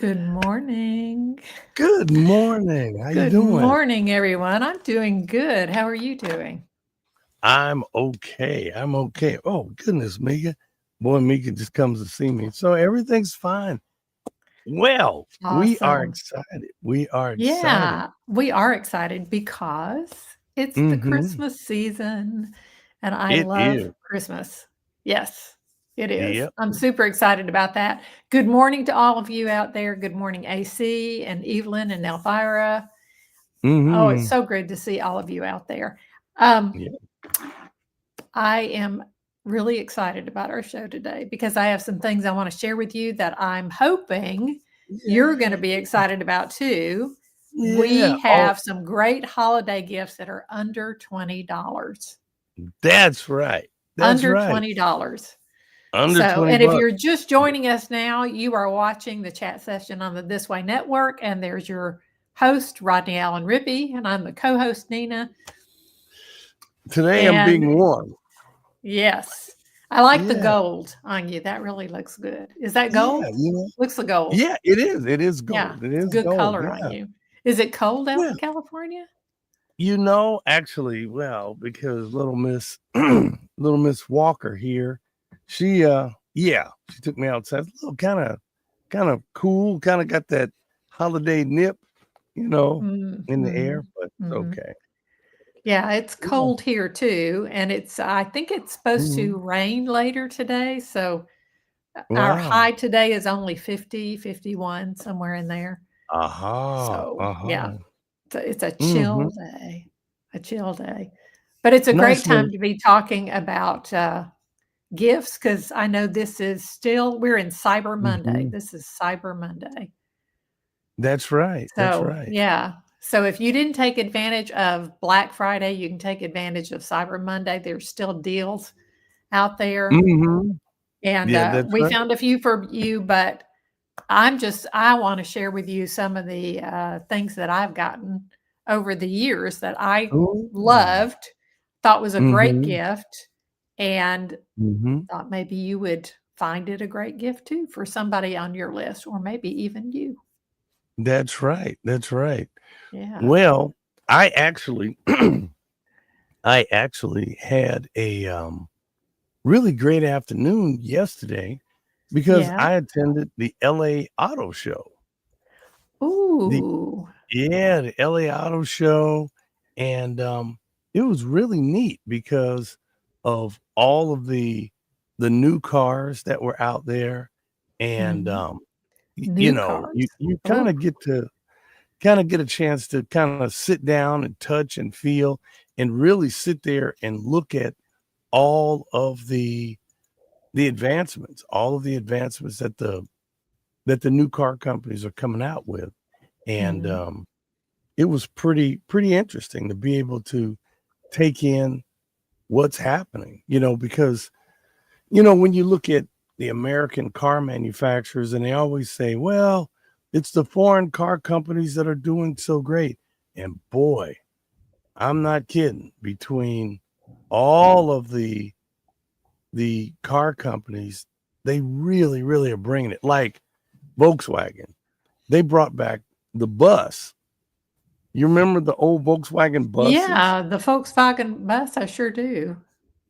Good morning. Good morning. How you Good doing? morning, everyone. I'm doing good. How are you doing? I'm okay. I'm okay. Oh, goodness, Mika. Boy, Mika just comes to see me. So everything's fine. Well, we are Awesome. excited. We are excited. Yeah, we are excited because it's the Mm-hmm. Christmas season and I It love is. Christmas. Yes, it is. Yep. I'm super excited about that. Good morning to all of you out there. Good morning, AC and Evelyn and Elvira. Oh, it's Mm-hmm. so good to see all of you out there. Um, Yeah. I am really excited about our show today because I have some things I want to share with you that I'm hoping you're going to Yeah. be excited about too. Yeah. We Oh, have some great holiday gifts that are under $20. that's right. That's Under right. $20. Under So, 20 and if bucks. you're just joining us now, you are watching the chat session on the This Way Network, and there's your host, Rodney Allen Rippey, and I'm the co host, Nina. Today I'm And being warm. yes. I like the Yeah. gold on you. That really looks good. Is that Yeah. gold? Looks the gold. Yeah, it is. It is Yeah. gold. It It's is good gold. color on Yeah. you. Is it cold out Yeah. in California? Actually, well, because little Miss Walker here, she took me outside. It's a little kind of cool, kind of got that holiday nip, you know, in the air, Mhm. but it's Mhm. okay. Yeah, it's Yeah. cold here too, and I think it's supposed to Mhm. rain later today, so our Wow. high today is only 50, 51, somewhere in there. Aha. So, yeah, Uh-huh. it's a chill Mhm. day, a chill day. But it's a great Nice time little to be talking about, gifts because I know we're in Cyber Monday. mhm. This is Cyber Monday. That's right. That's So, right. yeah. So if you didn't take advantage of Black Friday, you can take advantage of Cyber Monday. There's still deals out there. Mhm. And Yeah, that's we right. found a few for you, but I want to share with you some of the things that I've gotten over the years that I Ooh. loved, thought was a great Mhm. gift, and Mhm. thought maybe you would find it a great gift too for somebody on your list, or maybe even you. That's right. That's right. Yeah. Well, I actually I actually had a really great afternoon yesterday because Yeah. I attended the LA Auto Show. The Ooh. the LA Auto Show, and it was really neat because of all of the new cars that were out there, and Mhm. you New know, cars. you kind Oh. of get a chance to kind of sit down and touch and feel and really sit there and look at all of the advancements, all of the advancements that the new car companies are coming out with. And Mhm. it was pretty interesting to be able to take in what's happening, because when you look at the American car manufacturers and they always say, well, it's the foreign car companies that are doing so great. And boy, I'm not kidding. Between all of the car companies, they really, really are bringing it. Like Volkswagen, they brought back the bus. You remember the old Volkswagen buses? Yeah, the Volkswagen bus, I sure do.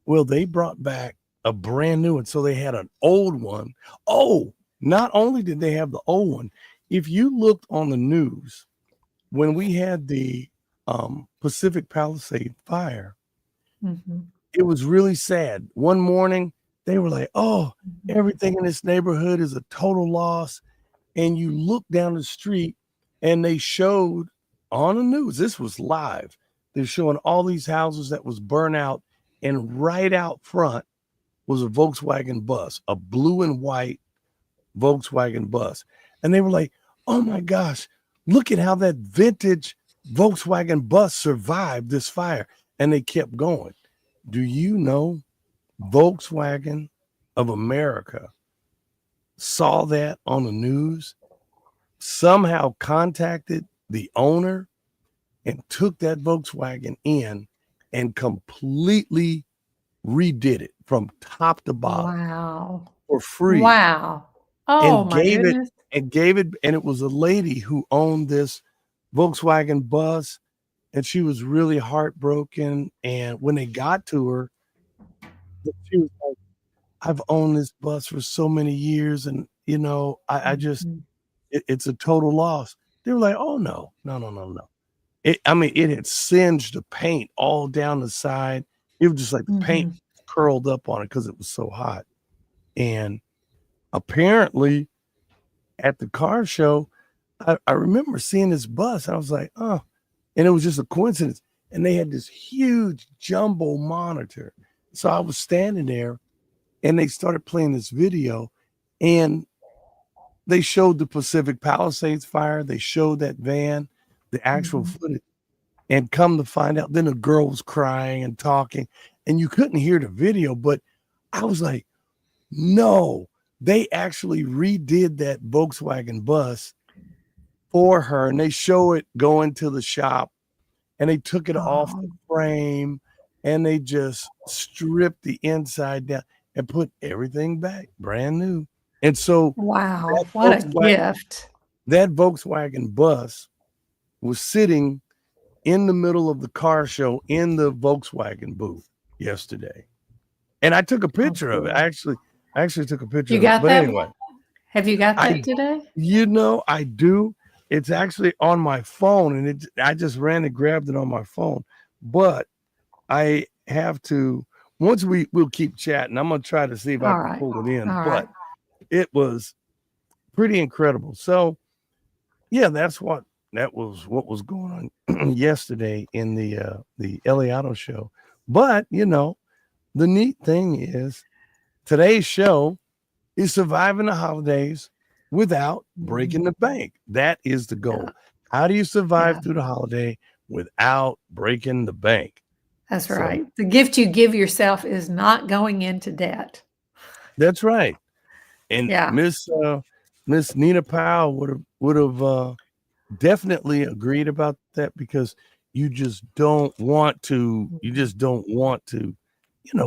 Well, they brought back a brand new one. So they had an old one. Oh, not only did they have the old one, if you looked on the news when we had the Pacific Palisade fire, Mhm. it was really sad. One morning, they were like, oh, Mhm. everything in this neighborhood is a total loss. And you look down the street and they showed on the news, this was live. They're showing all these houses that was burnt out, and right out front was a Volkswagen bus, a blue and white Volkswagen bus. And they were like, oh my gosh, look at how that vintage Volkswagen bus survived this fire. And they kept going. Do you know Volkswagen of America saw that on the news, somehow contacted the owner and took that Volkswagen in and completely redid it from top to bottom Wow. for free Wow. Oh and my gave it goodness. and gave it. And it was a lady who owned this Volkswagen bus, and she was really heartbroken. And when they got to her, she was like, "I've owned this bus for so many years, and I just Mhm. it's a total loss." They were like, "Oh no, no, no, no, no." I mean, it had singed the paint all down the side. It was just like the paint Mhm. curled up on it because it was so hot. And apparently, at the car show, I remember seeing this bus. I was like, "Oh," and it was just a coincidence. And they had this huge jumbo monitor. So I was standing there, and they started playing this video, and they showed the Pacific Palisades fire. They showed that van, the actual Mhm. footage. And come to find out, then the girl was crying and talking, and you couldn't hear the video. But I was like, no, they actually redid that Volkswagen bus for her, and they show it going to the shop, and they took it off the Oh, frame, and they just stripped the inside down and put everything back brand new. And so that wow. What a Volkswagen, gift. that Volkswagen bus was sitting in the middle of the car show in the Volkswagen booth yesterday. And I took a How picture of it. cool. I actually took a picture You of it. got But that? anyway, Have you got that I today? I do. It's actually on my phone, and I just ran and grabbed it on my phone. But I have to once we'll keep chatting. I'm gonna try to see if I All can right. pull it in. All But right. it was pretty incredible. So yeah, that was what was going on yesterday in the LA Auto Show. But the neat thing is today's show is surviving the holidays without breaking Mhm. the bank. That is the Yeah. goal. How do you survive Yeah. through the holiday without breaking the bank? That's So right. The gift you give yourself is not going into debt. that's right. And Yeah. Miss Nina Powell would have definitely agreed about that because you Mhm. just don't want to,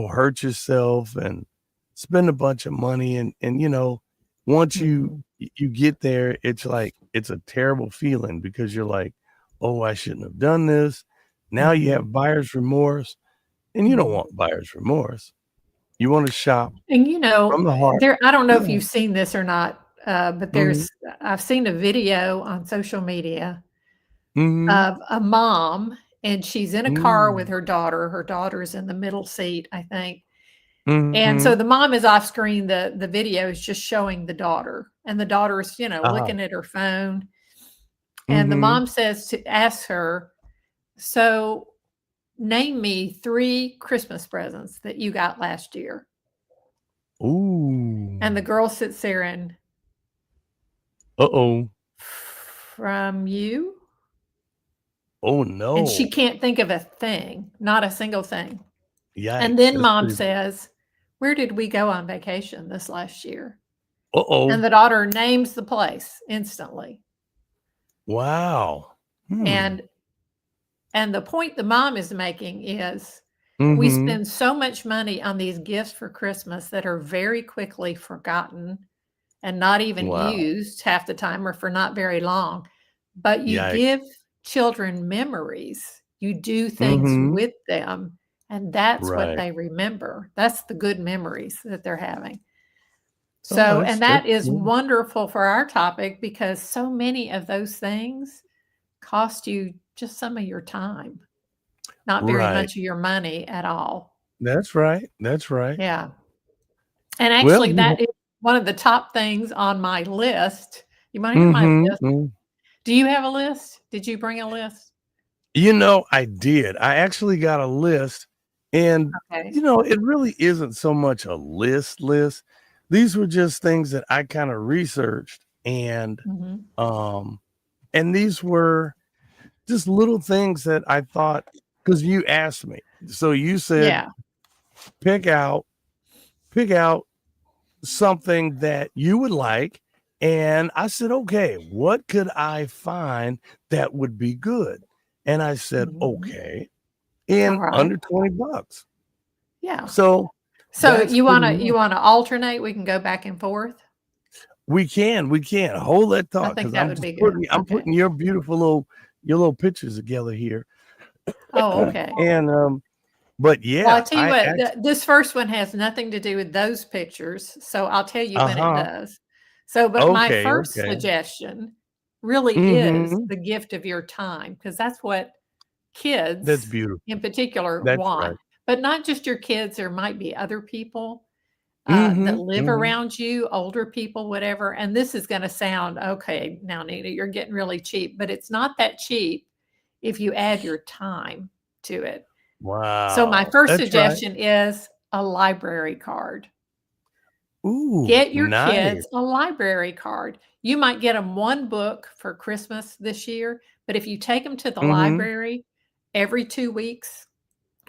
hurt yourself and spend a bunch of money. And once Mhm. you get there, it's like it's a terrible feeling because you're like, oh, I shouldn't have done this. Now you Mhm. have buyer's remorse, and you don't Mhm. want buyer's remorse. You want to shop And, from the heart. there I don't know if Yeah. you've seen this or not, but Mhm. I've seen a video on social media Mhm. of a mom, and she's in a car with Mm. her daughter. Her daughter's in the middle seat, I think. And so Mhm. the mom is off screen, the video is just showing the daughter, and the daughter's, Uh-huh. looking at her phone, and the Mhm. mom asks her, "So, name me 3 Christmas presents that you got last year." And the Ooh. girl sits there and, Uh-oh. "From you?" Oh, And she no. can't think of a thing, not a single thing. And Yikes. then That's mom pretty bad. says, "Where did we go on vacation this last year?" And Uh-oh. the daughter names the place instantly. Wow. Hmm. And the point the mom is making is we Mhm. spend so much money on these gifts for Christmas that are very quickly forgotten and not even Wow. used half the time or for not very long. But you Yikes. give children memories, you do things Mhm. with them, and that's what Right. they remember. That's the good memories that they're having. Oh, So, and that's that is cool. wonderful for our topic because so many of those things cost you just some of your time, not very Right. much of your money at all. That's right. That's right. Yeah. And Well, actually, that is one of the top things on my list. You wanna hear my mhm. list? Do you have a list? Did you bring a list? I did. I actually got a list, and Okay. it really isn't so much a list. These were just things that I kind of researched, Mhm. um and these were just little things that I thought because you asked me. So you said Yeah. pick out pick out something that you would like, and I said, okay, what could I find that would be good? And I said, Mhm. okay, in Alright. under $20. Yeah. So So that's you pretty wanna much. alternate? We can go back and forth? We can hold that I thought think because that I'm would just be good. I'm Okay. putting your beautiful little pictures together here. Oh, okay. And but Well, yeah, I'll tell you I what, actually this first one has nothing to do with those pictures, so I'll tell you when it uh-huh. does. So, but my Okay, first okay. suggestion really is Mm-hmm. the gift of your time, because that's what That's kids beautiful. in particular That's want. right. But not just your kids, there might be other people Mm-hmm. that live Mm-hmm. around you, older people, whatever. And this is going to sound okay. Now, Nina, you're getting really cheap, but it's not that cheap if you add your time to it. So, my Wow. first That's right. suggestion is a library card. Ooh, Get your nice. kids a library card. You might get them one book for Christmas this year, but if you take them to the Mm-hmm. library every 2 weeks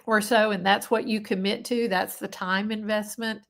or so, and that's what you commit to, that's the time investment,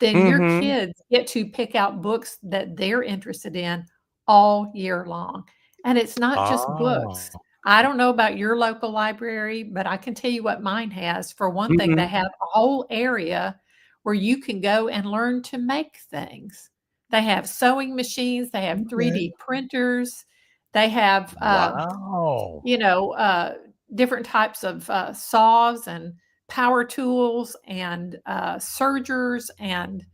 then your Mm-hmm. kids get to pick out books that they're interested in all year long. And it's not just Ah. books. I don't know about your local library, but I can tell you what mine has. For one thing, they Mm-hmm. have a whole area where you can go and learn to make things. They have sewing machines, they have Okay. 3D printers, they have Wow. you know, different types of saws and power tools and sergers and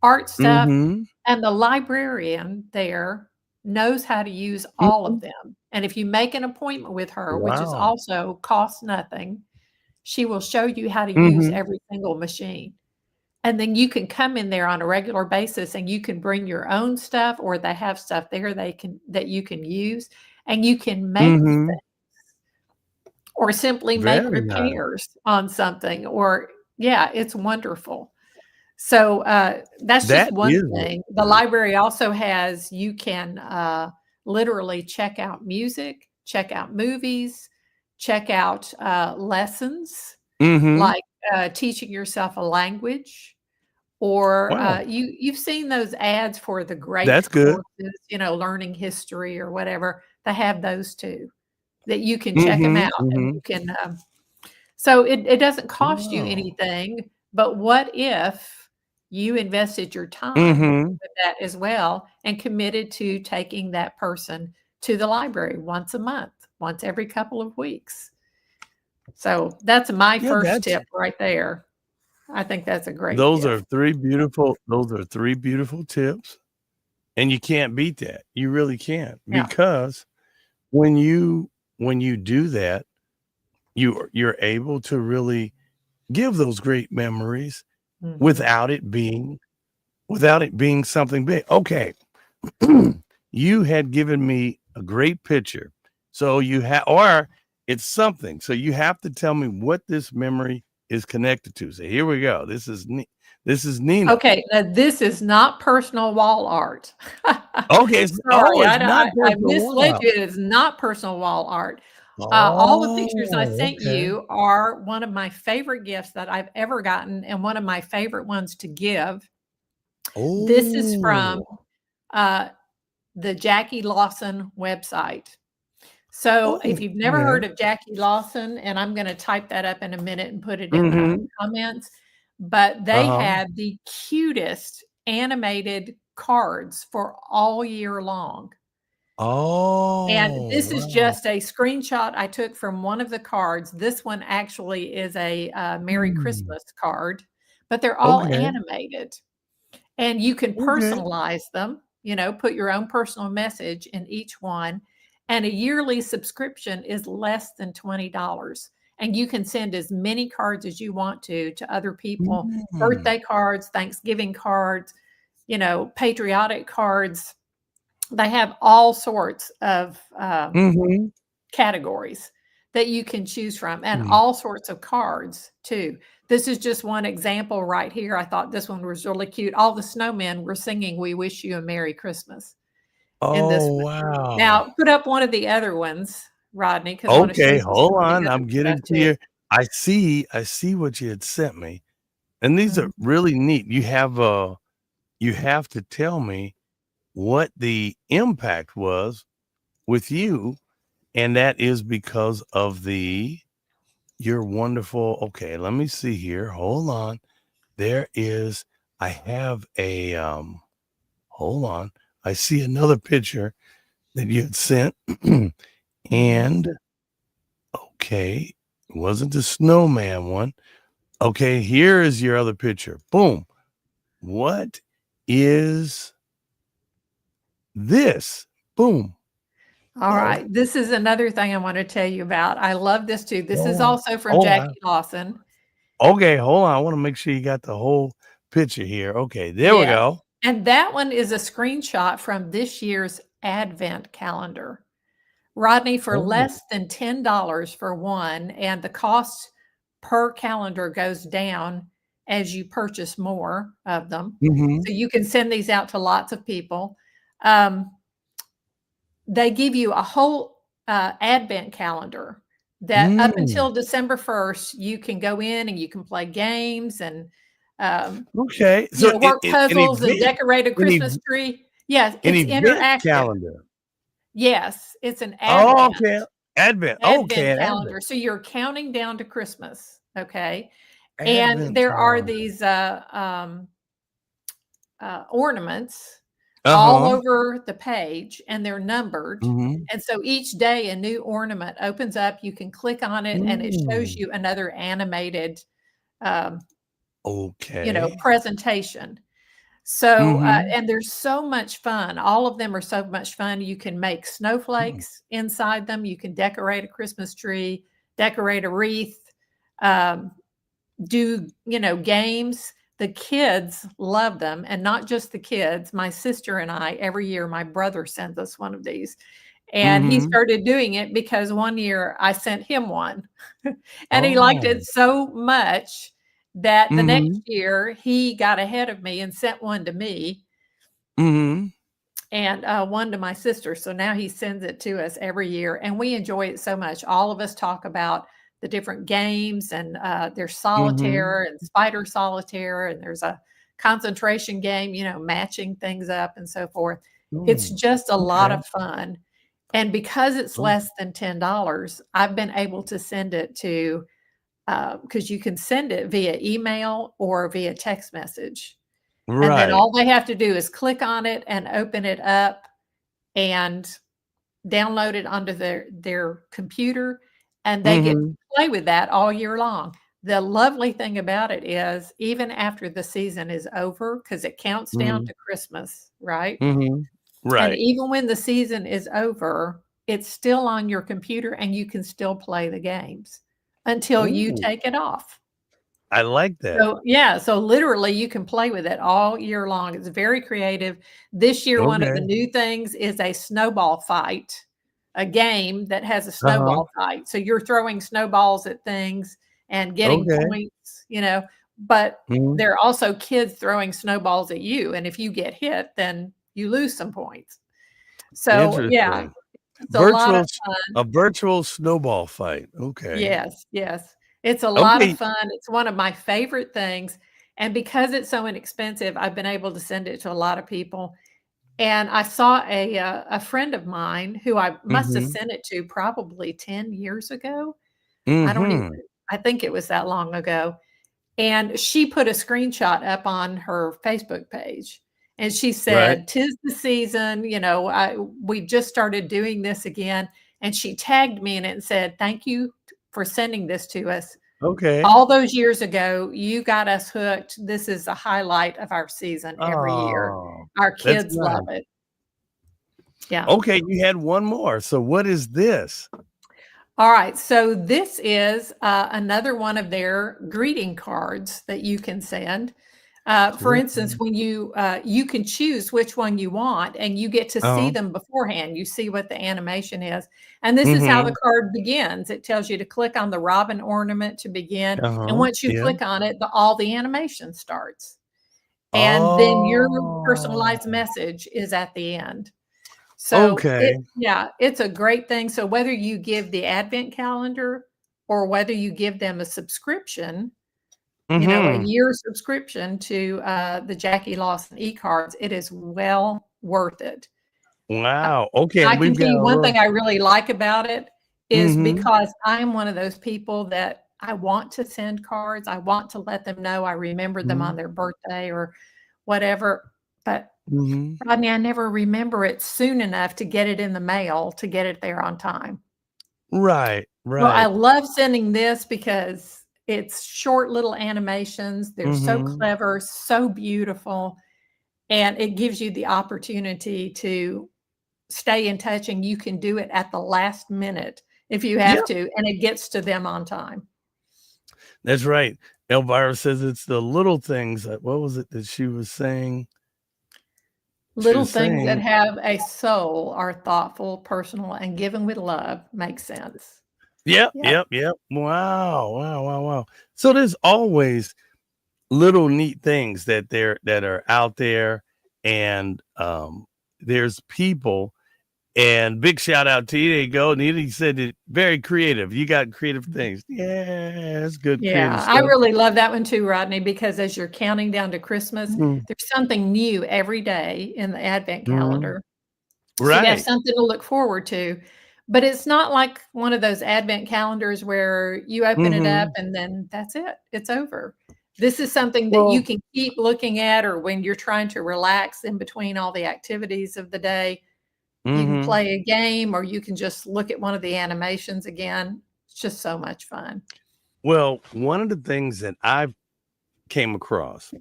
art stuff. Mm-hmm. And the librarian there knows how to use all Mm-hmm. of them. And if you make an appointment with her, which is Wow. also costs nothing, she will show you how to use Mm-hmm. every single machine. And then you can come in there on a regular basis and you can bring your own stuff, or they have stuff there that you can use, and you can make Mm-hmm. or simply make Very nice. repairs on something or yeah, it's wonderful. So, that's just That one is thing. The really library also has you can, literally check out music, check out movies, check out, lessons, mm-hmm. like, teaching yourself a language, or, Wow. you've seen those ads for the That's great good. courses, learning history or whatever. They have those too, that you can check them Mm-hmm. out and Mm-hmm. you can, so it doesn't cost you Wow. anything, but what if you invested your time Mm-hmm. with that as well and committed to taking that person to the library once a month, once every couple of weeks? So that's my Yeah, first that's tip right there. I think that's a great those are gift. three beautiful tips, and you can't beat that. You really can't Yeah. because when you do that, you're able to really give those great memories Mhm. without it being something big. Okay. You had given me a great picture. So you have or it's something. So you have to tell me what this memory is connected to. So here we go. This is Nina. Okay, now this is not personal wall art. Okay. Sorry, It's not I personal misled wow. you. It is not personal wall art. All the pictures I Oh, sent okay. you are one of my favorite gifts that I've ever gotten and one of my favorite ones to give. This is from, Oh. uh, the Jackie Lawson website. So, if Oh, you've never okay. heard of Jackie Lawson, and I'm gonna type that up in a minute and put it in the Mhm. comments, but they Uh-huh. had the cutest animated cards for all year long. And Oh, this is wow. just a screenshot I took from one of the cards. This one actually is a, Merry Hmm. Christmas card, but they're all Okay. animated. And you can Okay. personalize them, put your own personal message in each one. And a yearly subscription is less than $20. And you can send as many cards as you want to other people, Mm. birthday cards, Thanksgiving cards, patriotic cards. They have all sorts of Mhm. categories that you can choose from and Mm. all sorts of cards too. This is just one example right here. I thought this one was really cute. All the snowmen were singing "We Wish You a Merry Christmas" in this Oh, one. wow. Now, put up one of the other ones, Rodney, because I want to show Okay, you some hold of the on. other I'm stuff getting to too. your I see what you had sent me, and these are Mhm. really neat. You have to tell me what the impact was with you, and that is because of your wonderful okay, let me see here. Hold on. There is I have a hold on. I see another picture that you had sent. Mhm. And okay, it wasn't the snowman one. Okay, here is your other picture. Boom. What is this? Boom. All Oh, right. This is another thing I want to tell you about. I love this too. This is hold on. also from Hold on. Jackie Lawson. Okay, hold on. I want to make sure you got the whole picture here. Okay, there we Yes. go. And that one is a screenshot from this year's Advent calendar. Rodney, for Oh. less than $10 for one, and the cost per calendar goes down as you purchase more of them. Mm-hmm. So you can send these out to lots of people. Um, they give you a whole Advent calendar that up Mm. until December 1st, you can go in and you can play games and, um, Okay. you So know, work an puzzles and event, decorate a an, Christmas tree. Yes, an it's event interactive. calendar. Yes, it's an Oh, Advent. okay. Advent. Okay, Advent an Advent. calendar. So you're counting down to Christmas, okay? And Advent there are calendar. these ornaments all Uh-huh. over the page, and they're numbered. Mm-hmm. And so each day a new ornament opens up. You can click on it, and it shows Mm. you another animated, um, Okay. presentation. So, Mm-hmm. and there's so much fun. All of them are so much fun. You can make Mm. snowflakes inside them. You can decorate a Christmas tree, decorate a wreath, um, do, games. The kids love them. And not just the kids. My sister and I, every year, my brother sends us one of these. And he Mm-hmm. started doing it because one year I sent him one. And he liked Oh. it so much that the Mm-hmm. next year he got ahead of me and sent one to me Mm-hmm. and one to my sister. So now he sends it to us every year, and we enjoy it so much. All of us talk about the different games, and there's Mm-hmm. solitaire and spider solitaire, and there's a concentration game, matching things up and so forth. It's Mm. just a lot Okay. of fun. And because it's Oh. less than $10, I've been able to send it to, because you can send it via email or via text message. And then Right. all they have to do is click on it and open it up and download it onto their computer, and they get to Mm-hmm. play with that all year long. The lovely thing about it is even after the season is over, because it counts down Mm-hmm. to Christmas, right? Mm-hmm. And Right. even when the season is over, it's still on your computer and you can still play the games until you Ooh, take it off. I like that. So, yeah, so literally you can play with it all year long. It's very creative. This year, one of the Okay. new things is a snowball fight, a game that has a Uh-huh. snowball fight. So you're throwing snowballs at things and getting Okay. points, but Mhm. there are also kids throwing snowballs at you. And if you get hit, then you lose some points. So, yeah, Interesting. it's a lot of A fun. virtual snowball fight. Okay. Yes, yes. It's a lot of Okay. fun. It's one of my favorite things, and because it's so inexpensive, I've been able to send it to a lot of people, and I saw a friend of mine who I must have Mhm. sent it to probably 10 years ago. I don't even Mhm. I think it was that long ago, and she put a screenshot up on her Facebook page, and she Right. said, "'Tis the season, we just started doing this again," and she tagged me in it and said, "Thank you for sending this to us. Okay. All those years ago, you got us hooked. This is the highlight of our season every year. Oh, Our that's kids love nice. it." Yeah. Okay, you had one more. So what is this? All right, so this is, another one of their greeting cards that you can send. For Cool. instance, when you can choose which one you want, and you get to see Uh-huh. them beforehand. You see what the animation is, and this is how the Mhm. card begins. It tells you to click on the robin ornament to begin, and Uh-huh. once you Yeah. click on it, all the animation starts, and then your Oh. personalized message is at the end. So Okay. it's a great thing. So whether you give the advent calendar or whether you give them a subscription, a Mhm. year subscription to the Jackie Lawson e-cards, it is well worth it. Uh, Wow. Okay, I and can we've tell got you a one little thing I really like about it is Mhm. because I'm one of those people that I want to send cards. I want to let them know I remember them on Mhm. their birthday or whatever. But Mhm. Rodney, I never remember it soon enough to get it in the mail to get it there on time. Right, Well, I right. love sending this because it's short little animations. They're so Mhm. clever, so beautiful, and it gives you the opportunity to stay in touch, and you can do it at the last minute if you have Yep, to, and it gets to them on time. that's right. Elvira says it's the little things that what was it that she was saying? She Little was things that saying have a soul are thoughtful, personal, and given with love. Makes sense. yep, Yep. yep, yep. Wow, wow, wow, wow. So there's always little neat things that are out there, and, there's people. And big shout out to you. There you go. Nita said it very creative. You got creative things. Yeah, that's good creative Yeah, I stuff. really love that one too, Rodney, because as you're counting down to Christmas, Mhm, there's something new every day in the Advent mhm. calendar. So you have Right. something to look forward to. But it's not like one of those Advent calendars where you open it up Mhm. and then that's it. It's over. This is something that you Well, can keep looking at, or when you're trying to relax in between all the activities of the day, you can mhm. play a game or you can just look at one of the animations again. It's just so much fun. Well, one of the things that I came across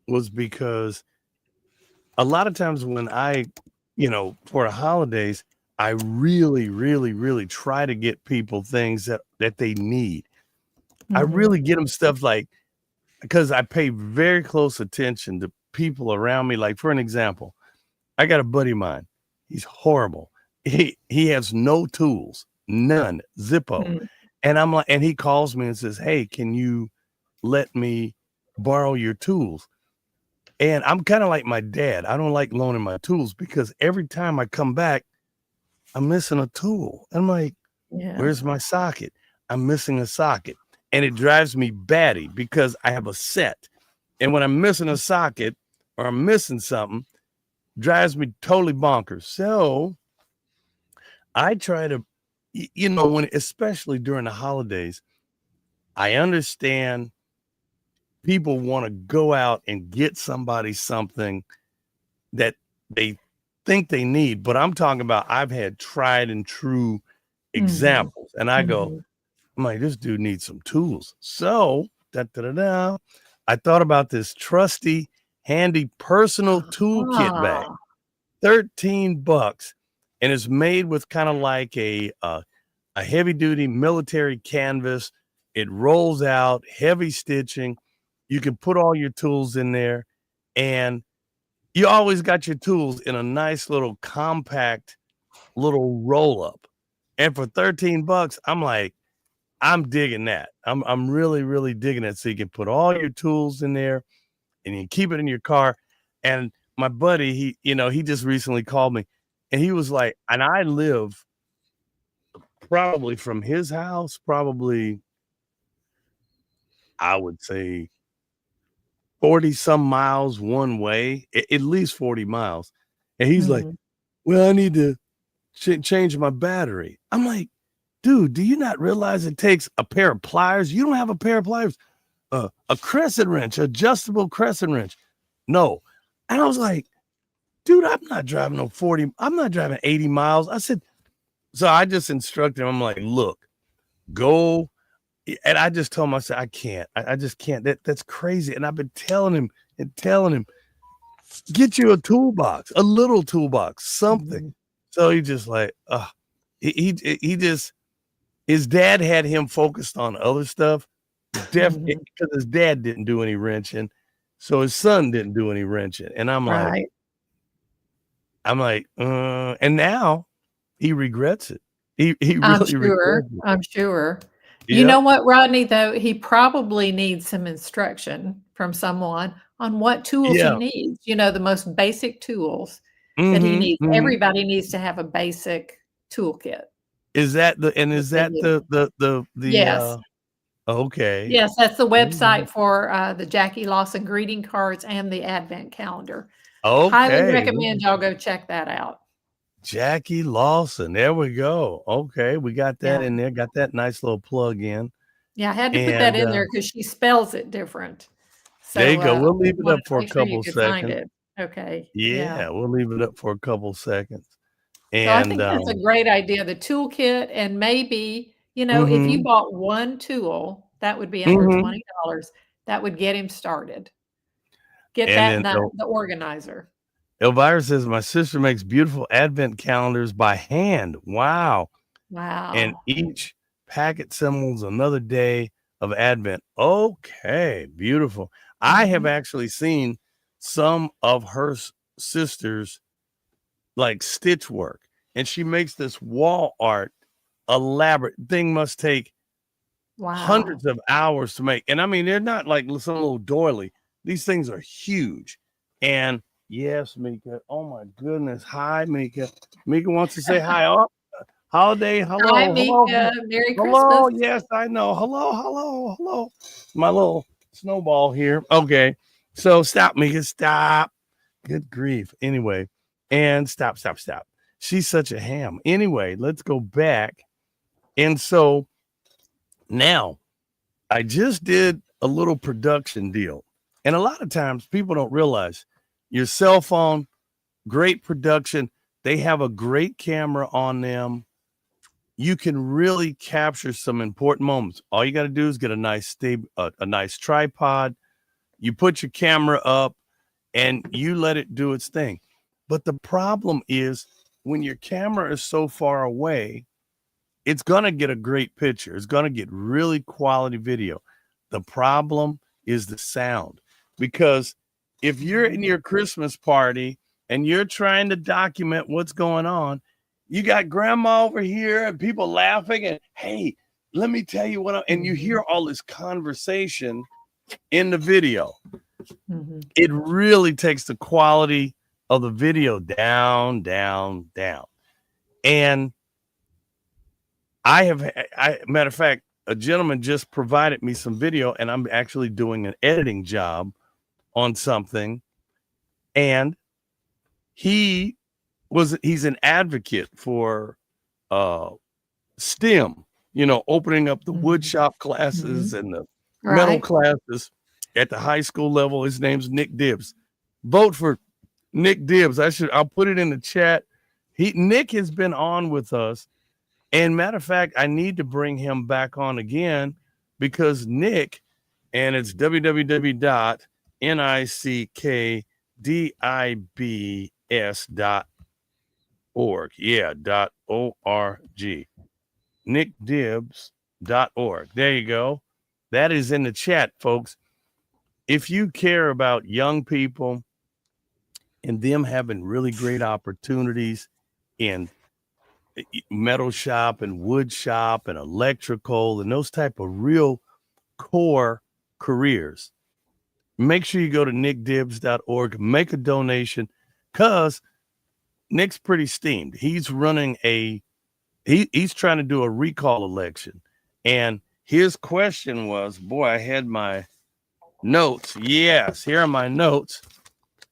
was because a lot of times when for the holidays, I really, really, really try to get people things that they need. I Mhm. really get them stuff like because I pay very close attention to people around me. Like for an example, I got a buddy of mine. He's horrible. He has no tools, none, zippo. Mhm. And I'm like, and he calls me and says, "Hey, can you let me borrow your tools?" And I'm kind of like my dad. I don't like loaning my tools because every time I come back, I'm missing a tool. I'm like, Yeah. "Where's my socket?" I'm missing a socket. And it drives me batty because I have a set. And when I'm missing a socket or I'm missing something, drives me totally bonkers. So I try to, when especially during the holidays, I understand people want to go out and get somebody something that they think they need, but I'm talking about I've had tried and true Mhm. examples, and I go, Mhm. I'm like, this dude needs some tools. So da da da da, I thought about this trusty, handy personal toolkit bag. Ah. 13 bucks, and it's made with kind of like a heavy duty military canvas. It rolls out, heavy stitching. You can put all your tools in there, and you always got your tools in a nice little compact little roll up. And for 13 bucks, I'm like, I'm digging that. I'm really, really digging it. So you can put all your tools in there and you keep it in your car. And my buddy, he just recently called me and he was like, and I live probably from his house, probably, I would say 40 some miles one way, at least 40 miles. And he's like, Mhm. well, I need to change my battery. I'm like, dude, do you not realize it takes a pair of pliers? You don't have a pair of pliers, a crescent wrench, adjustable crescent wrench. No. And I was like, dude, I'm not driving no 40, I'm not driving 80 miles. I said, so I just instructed him, I'm like, look, go. And I just told him, I said, I can't. I just can't. That's crazy. And I've been telling him and telling him, get you a toolbox, a little toolbox, something. Mhm. So he just like, he just his dad had him focused on other stuff. Definitely Mhm. because his dad didn't do any wrenching, so his son didn't do any wrenching. And Right. I'm like, and now he regrets it. He I'm really sure, regrets it. I'm sure. You know Yep. what, Rodney, though? He probably needs some instruction from someone on what tools he Yeah. needs, the most basic tools that he Mhm, needs. mhm. Everybody needs to have a basic toolkit that Is they that use. the Yes. okay. Yes, that's the Mhm. website for, the Jackie Lawson greeting cards and the advent calendar. Highly Okay. recommend y'all go check that out. Jackie Lawson. There we go. Okay, we got that Yeah. in there. Got that nice little plug in. Yeah, I had to put that And in there because she spells it different. there you So, go. We'll leave it wanted up to for a make sure you couple could find seconds. it. Okay. Yeah. Yeah, we'll leave it up for a couple seconds. So I And think that's a great idea, the toolkit, and maybe, if you mhm, bought one tool, that would be under mhm. $20. That would get him started. Get And that then in the organizer. Elvira says, my sister makes beautiful advent calendars by hand. Wow. And Wow. each packet symbols another day of advent. Okay, beautiful. I have Mhm. actually seen some of her sisters like stitch work, and she makes this wall art elaborate. Thing must take Wow. hundreds of hours to make. And I mean, they're not like some little doily. These things are huge. And yes, Mika. Oh my goodness. Hi, Mika. Mika wants to say hi. Oh, holiday. Hi, Hello. Hello. Mika. Merry Hello. Christmas. Yes, I know. Hello. Hello. Hello. My little snowball here. Okay. So stop, Mika. Stop. Good grief. Anyway, and stop, stop, stop. She's such a ham. Anyway, let's go back. And so now I just did a little production deal. And a lot of times people don't realize your cell phone, great production, they have a great camera on them. You can really capture some important moments. All you got to do is get a nice a nice tripod. You put your camera up and you let it do its thing. But the problem is when your camera is so far away, it's going to get a great picture. It's going to get really quality video. The problem is the sound, because if you're in your Christmas party and you're trying to document what's going on, you got grandma over here and people laughing and, hey, let me tell you what, and you hear all this conversation in the video. Mhm. It really takes the quality of the video down, down, down. And matter of fact, a gentleman just provided me some video, and I'm actually doing an editing job on something. And he's an advocate for STEM, opening up the wood Mhm. shop classes Mhm. and the metal Right. classes at the high school level. His name's Nick Dibbs. Vote for Nick Dibbs. I'll put it in the chat. Nick has been on with us. And matter of fact, I need to bring him back on again because Nick, and it's www.nickdibs.org. Yeah, .org. nickdibs.org. There you go. That is in the chat, folks. If you care about young people and them having really great opportunities in metal shop and wood shop and electrical and those type of real core careers, make sure you go to nickdibs.org, make a donation, because Nick's pretty steamed. He's running he's trying to do a recall election. And his question was, boy, I had my notes. Yes, here are my notes.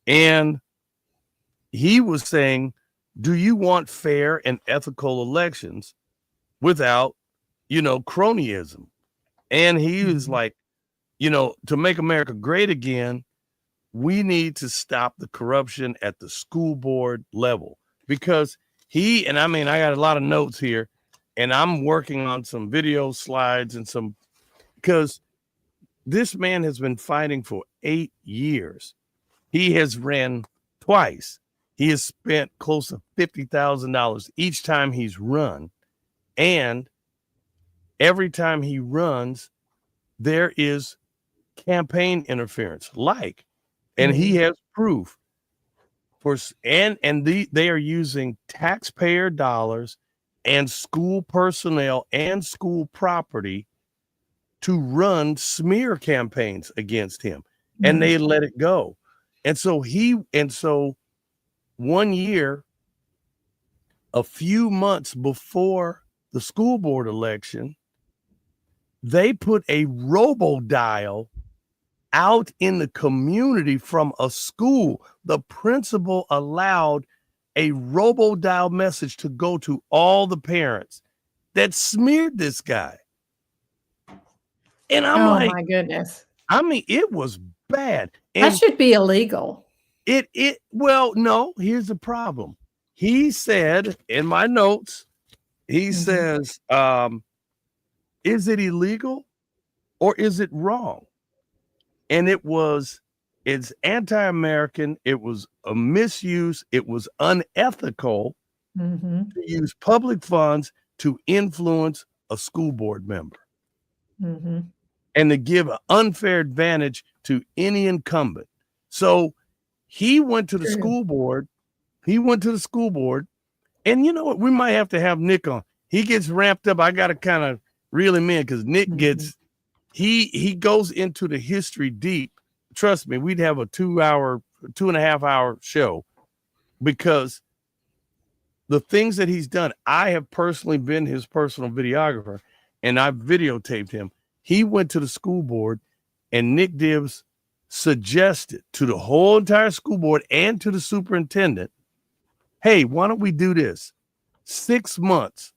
And he was saying, do you want fair and ethical elections without, cronyism? And he was Mhm. like, to make America great again, we need to stop the corruption at the school board level, because and I mean, I got a lot of notes here and I'm working on some video slides and because this man has been fighting for 8 years. He has ran twice. He has spent close to $50,000 each time he's run. And every time he runs, there is campaign interference, and he Mhm. has proof they are using taxpayer dollars and school personnel and school property to run smear campaigns against him, and Mhm. they let it go. And so 1 year, a few months before the school board election, they put a robo dial out in the community from a school. The principal allowed a robo dial message to go to all the parents that smeared this guy. And I'm Oh like, my goodness. I mean, it was bad. That And should be illegal. Well, no, here's the problem. He said in my notes, he Mhm. says, is it illegal or is it wrong? And it's anti-American, it was a misuse, it was unethical Mhm. to use public funds to influence a school board member Mhm. and to give an unfair advantage to any incumbent. So he went to the True. school board. He went to the school board, and you know what? We might have to have Nick on. He gets ramped up. I got to kind of reel him in because Nick Mhm. gets he goes into the history deep. Trust me, we'd have a 2 hour, 2.5 hour show because the things that he's done, I have personally been his personal videographer and I've videotaped him. He went to the school board and Nick Dibbs suggested to the whole entire school board and to the superintendent, hey, why don't we do this? 6 months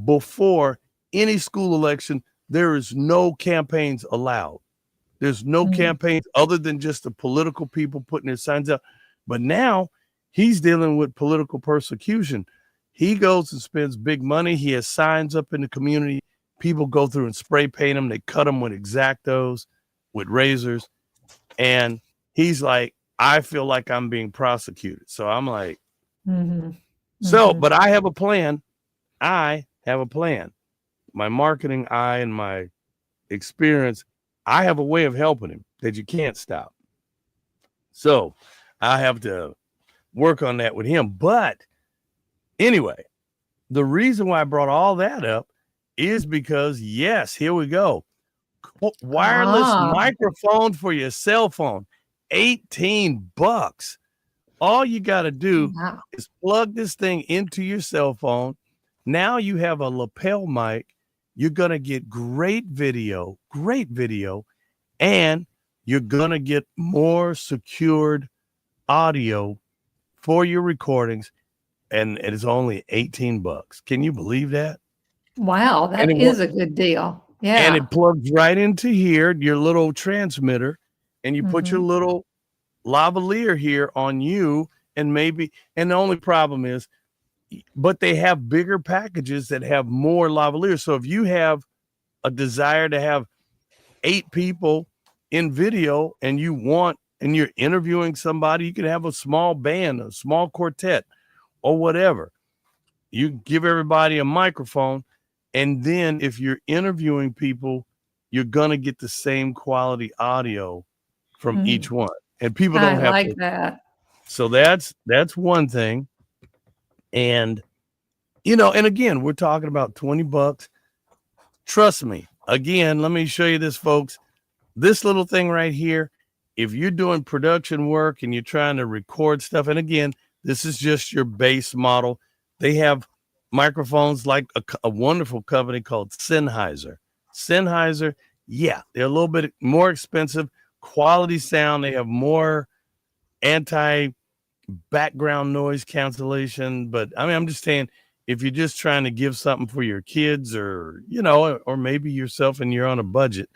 before any school election, there is no campaigns allowed. There's no Mm. campaigns other than just the political people putting their signs up. But now he's dealing with political persecution. He goes and spends big money. He has signs up in the community. People go through and spray paint them. They cut them with X-Actos, with razors. And he's like, I feel like I'm being prosecuted. So I'm like, Mhm. but Mhm. I have a plan. I have a plan. My marketing eye and my experience, I have a way of helping him that you can't stop. So I have to work on that with him. But anyway, the reason why I brought all that up is because, yes, here we go. Wireless Ah. microphone for your cell phone, $18. All you got to do Wow. is plug this thing into your cell phone. Now you have a lapel mic. You're going to get great video, and you're going to get more secured audio for your recordings. And it is only $18. Can you believe that? Wow, And that is a good deal. and Yeah. it plugs right into here, your little transmitter, and you put your Mhm. little lavalier here on you, and the only problem is, but they have bigger packages that have more lavaliers. So if you have a desire to have 8 people in video and you're interviewing somebody, you can have a small band, a small quartet, or whatever. You give everybody a microphone, and then if you're interviewing people, you're gonna get the same quality audio from each Mm. one, and people I don't have like to. that. So that's one thing, and and again, we're talking about $20. Trust me. Again, let me show you this, folks. This little thing right here, if you're doing production work and you're trying to record stuff, and again, this is just your base model. They have microphones like a wonderful company called Sennheiser. Sennheiser, yeah, they're a little bit more expensive, quality sound. They have more anti background noise cancellation. But I mean, I'm just saying, if you're just trying to give something for your kids or maybe yourself and you're on a budget,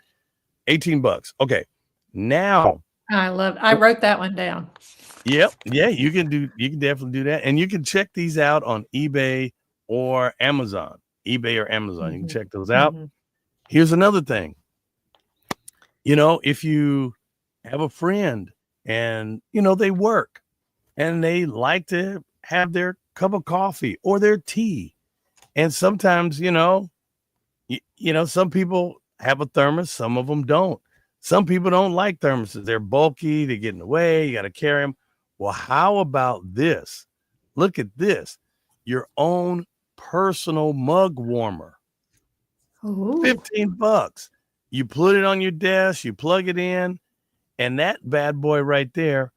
$18. Okay. Now, I wrote that one down. yep. Yeah, you can definitely do that. And you can check these out on eBay or Amazon. eBay or Amazon. You can Mhm. check those out. Mhm. Here's another thing. If you have a friend and they work and they like to have their cup of coffee or their tea. And sometimes, some people have a thermos, some of them don't. Some people don't like thermoses. They're bulky, they get in the way, you got to carry them. Well, how about this? Look at this. Your own personal mug warmer. Ooh. $15. You put it on your desk, you plug it in, and that bad boy right there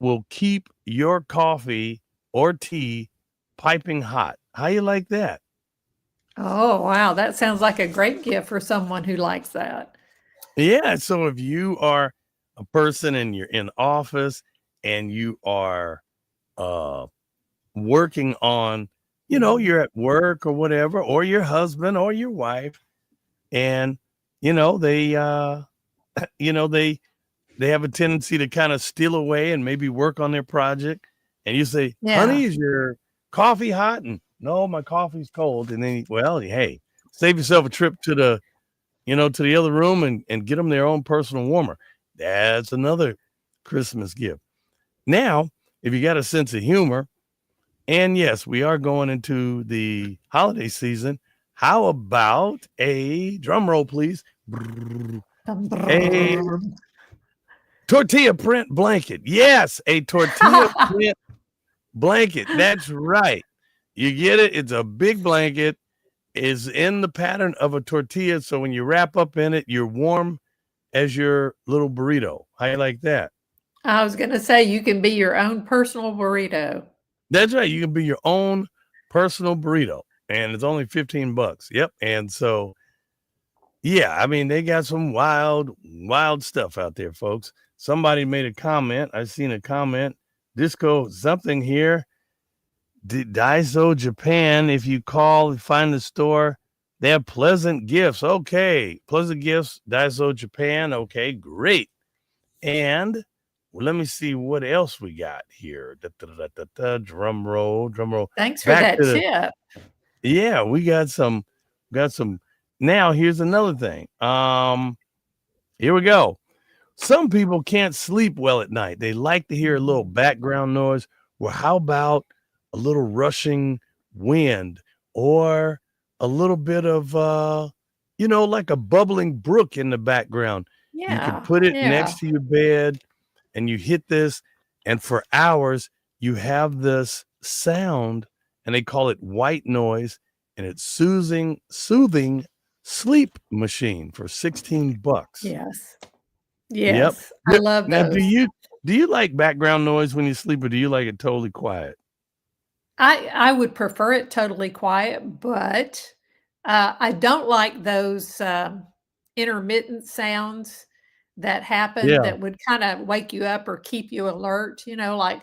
will keep your coffee or tea piping hot. How you like that? Oh, wow, that sounds like a great gift for someone who likes that. Yeah. So if you are a person and you're in office and you are uh, working on, Mhm. you're at work or whatever, or your husband or your wife, and they they have a tendency to kind of steal away and maybe work on their project. And you say, Yeah. honey, is your coffee hot? And no, my coffee's cold. And then, well, hey, save yourself a trip to the, to the other room and get them their own personal warmer. That's another Christmas gift. Now, if you got a sense of humor, and yes, we are going into the holiday season, how about a drum roll, please? A tortilla print blanket. Yes, a tortilla print blanket. That's right. You get it. It's a big blanket. Is in the pattern of a tortilla. So when you wrap up in it, you're warm as your little burrito. How you like that? I was going to say you can be your own personal burrito. That's right. You can be your own personal burrito. And it's only $15. Yep. And so, yeah, I mean, they got some wild stuff out there, folks. Somebody made a comment. I seen a comment. Disco something here. Daiso Japan. If you call and find the store, they have pleasant gifts. Okay. Pleasant gifts. Daiso Japan. Okay, great. And well, let me see what else we got here. Drum roll. Thanks for that tip. Yeah, we got some. Now here's another thing. Here we go. Some people can't sleep well at night. They like to hear a little background noise. Well, how about a little rushing wind or a little bit of like a bubbling brook in the background? Yeah. You can put it next to your bed and you hit this, and for hours you have this sound, and they call it white noise, and it's soothing sleep machine for $16. Yes. Yep. I love now, those. Do you like background noise when you sleep, or do you like it totally quiet? I would prefer it totally quiet, but I don't like those intermittent sounds that happen that would kind of wake you up or keep you alert, like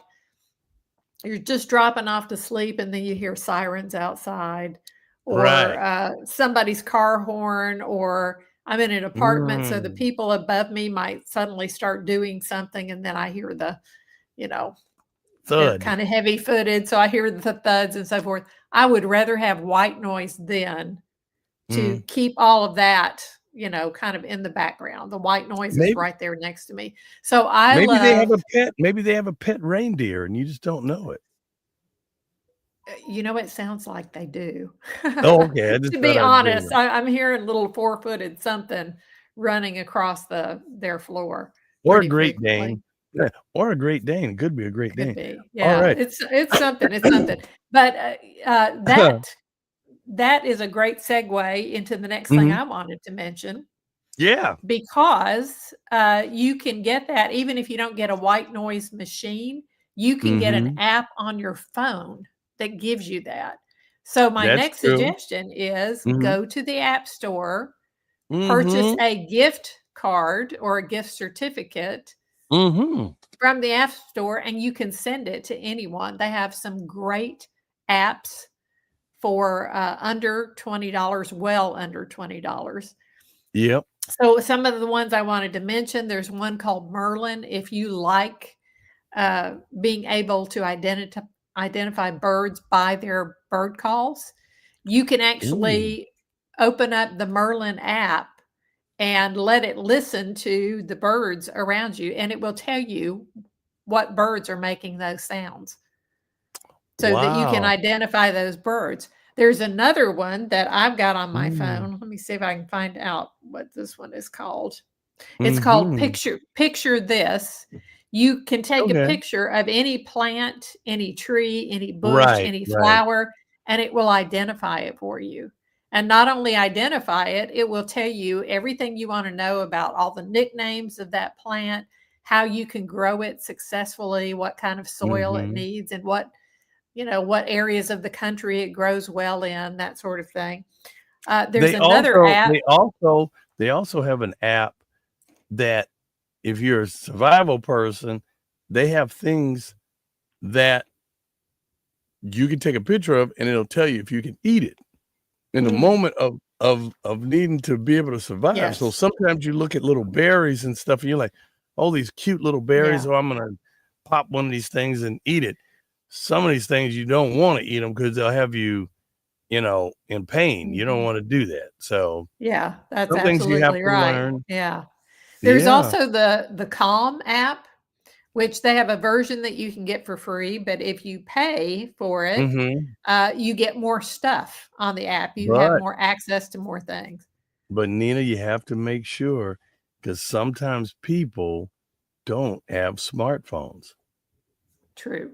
you're just dropping off to sleep and then you hear sirens outside, or somebody's car horn, or I'm in an apartment, so the people above me might suddenly start doing something, and then I hear the, thud. Kind of heavy footed, so I hear the thuds and so forth. I would rather have white noise then to keep all of that, kind of in the background. The white noise is right there next to me. So maybe they have a pet. Maybe they have a pet reindeer and you just don't know it. It sounds like they do. Oh, okay. To be honest, I'm hearing a little 4-footed something running across their floor. Or a Great Dane. Yeah, or a Great Dane. It could be a Great Dane. Could be. Yeah, all right. It's something. It's something. But that is a great segue into the next thing I wanted to mention. Yeah. Because you can get that even if you don't get a white noise machine, you can get an app on your phone that gives you that. So my next suggestion is go to the App Store, purchase a gift card or a gift certificate from the App Store, and you can send it to anyone. They have some great apps for under $20, well under $20. Yep. So some of the ones I wanted to mention, there's one called Merlin. If you like being able to identify birds by their bird calls, you can actually open up the Merlin app and let it listen to the birds around you, and it will tell you what birds are making those sounds so that you can identify those birds. There's another one that I've got on my phone. Let me see if I can find out what this one is called. It's called Picture This. You can take a picture of any plant, any tree, any bush, any flower, and it will identify it for you. And not only identify it, it will tell you everything you want to know about all the nicknames of that plant, how you can grow it successfully, what kind of soil it needs, and what areas of the country it grows well in, that sort of thing. There's another app. They also have an app that if you're a survival person, they have things that you can take a picture of and it'll tell you if you can eat it in the moment of needing to be able to survive. So sometimes you look at little berries and stuff and you're like, oh, these cute little berries. Yeah. Oh, I'm gonna pop one of these things and eat it. Some of these things you don't want to eat them because they'll have you, in pain. You don't Mhm. want to do that. So Yeah, that's some things you have absolutely to right. learn. Yeah. There's Yeah. also the Calm app, which they have a version that you can get for free, but if you pay for it, Hmm. you get more stuff on the app. You have But more access to more things. Nina, you have to make sure because sometimes people don't have smartphones. True.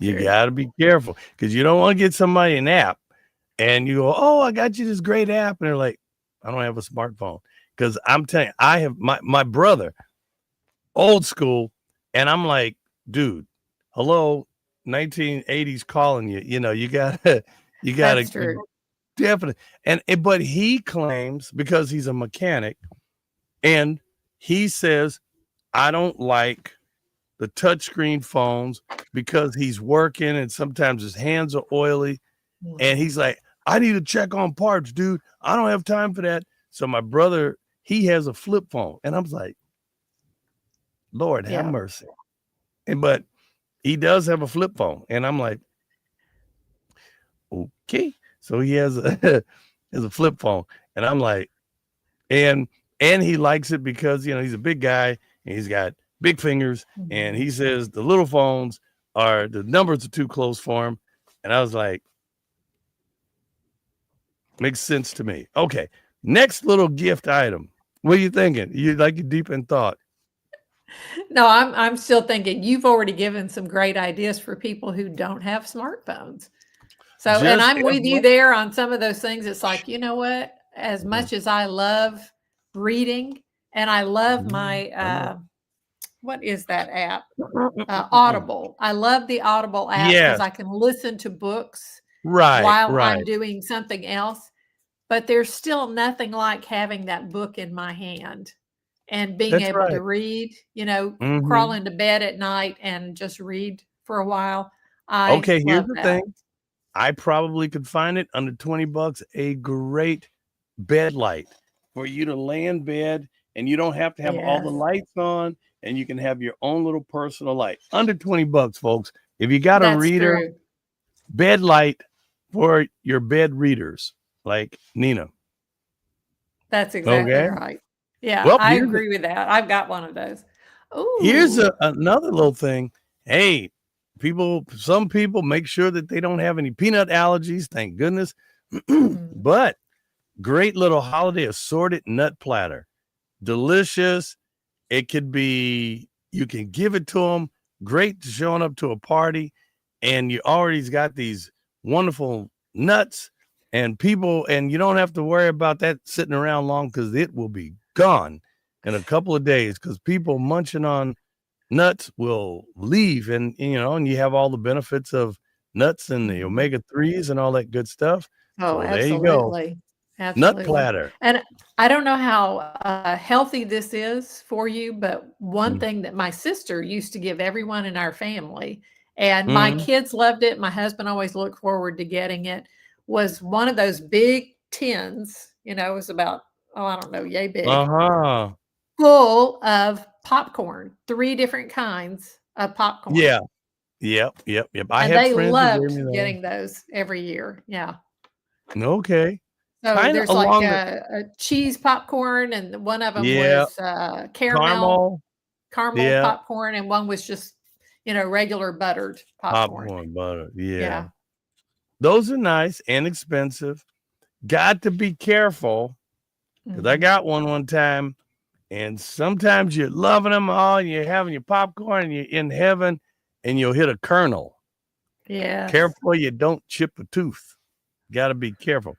You True. got to be careful because you don't want to get somebody an app and you go, oh, I got you this great app. And they're like, I don't have a smartphone. Because I'm telling you, I have my brother, old school. And I'm like, dude, hello, 1980s calling you. You gotta, That's true. definitely. But he claims because he's a mechanic and he says, I don't like the touchscreen phones because he's working and sometimes his hands are oily. And Mhm. he's like, I need to check on parts, dude. I don't have time for that. So my brother, he has a flip phone. And I'm like, Lord, have Yeah. mercy. But he does have a flip phone. And I'm like, okay. So he has a has a flip phone. And I'm like, and he likes it because he's a big guy and he's got big fingers. And Mhm. he says the little phones the numbers are too close for him. And I was like, makes sense to me. Okay. Next little gift item. What are you thinking? You like you deep in thought. No, I'm still thinking you've already given some great ideas for people who don't have smartphones. So, and Just I'm with you there on some of those things. It's like, you know what? As much as I love reading and I love my what is that app? Audible. I love the Audible app because Yes. I can listen to books Right. while I'm Right. doing something else. But there's still nothing like having that book in my hand and being That's able to right. read, crawl Hmm. into bed at night and just read for a while. I Okay. Here's love the that. thing. I probably could find it under $20. A great bed light for you to lay in bed and you don't have to have all the Yes, lights on and you can have your own little personal light under $20, folks. If you got a that's reader, true. bed light for your bed readers like Nina. That's exactly Okay. right. Yeah, Well, I agree with that. I've got one of those. here's Ooh. another little thing. Hey, some people make sure that they don't have any peanut allergies. Thank goodness. Mhm. But great little holiday assorted nut platter. Delicious. It could be, you can give it to them. Great showing up to a party. And you already got these wonderful nuts and you don't have to worry about that sitting around long because it will be gone in a couple of days because people munching on nuts will leave and you have all the benefits of nuts and the Mhm. omega-3s and all that good stuff. Oh, So there you go. absolutely. Nut Absolutely. platter. And I don't know how healthy this is for you, but one Mm. thing that my sister used to give everyone in our family, and my Mhm. kids loved it, my husband always looked forward to getting it, was one of those big tins, it was about, oh, I don't know, yay big, Uh-huh. full of popcorn, 3 different kinds of popcorn. Yeah. Yep. I And had they friends who gave loved me those. getting those every year. Yeah. Okay. So Kinda there's like along the a cheese popcorn, and one of them yeah, was caramel caramel. caramel Yeah. popcorn, and one was just, regular buttered popcorn. Popcorn butter. Yeah. Yeah. Those are nice and expensive. Got to be careful because I Mhm. got one time, and sometimes you're loving them all, and you're having your popcorn, and you're in heaven, and you'll hit a kernel. Yes. Careful you don't chip a tooth. Got to be careful.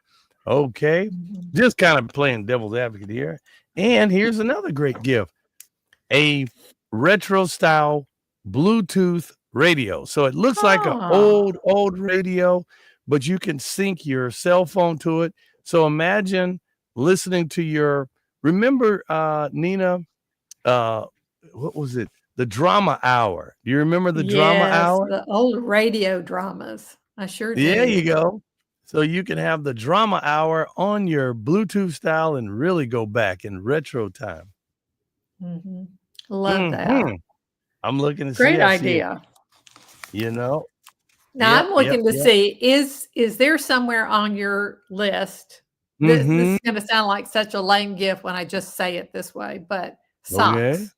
Okay. Mhm. Just kind of playing devil's advocate here. And here's another great gift, a retro style Bluetooth radio. So it looks like an Ah, old radio, but you can sync your cell phone to it. So imagine listening to remember Nina, uh, what was it? The Drama Hour. Do you remember the Drama yes, Hour? the old radio dramas. I sure There you do. go. So you can have the Drama Hour on your Bluetooth style and really go back in retro time. Mhm. Love that. Mhm. I'm looking to see. Great I see it. idea. You know. Now Yep. I'm Yep. looking to Yep. see, is there somewhere on your list, this Mm-hmm. is gonna sound like such a lame gift when I just say it this way, but Okay. socks.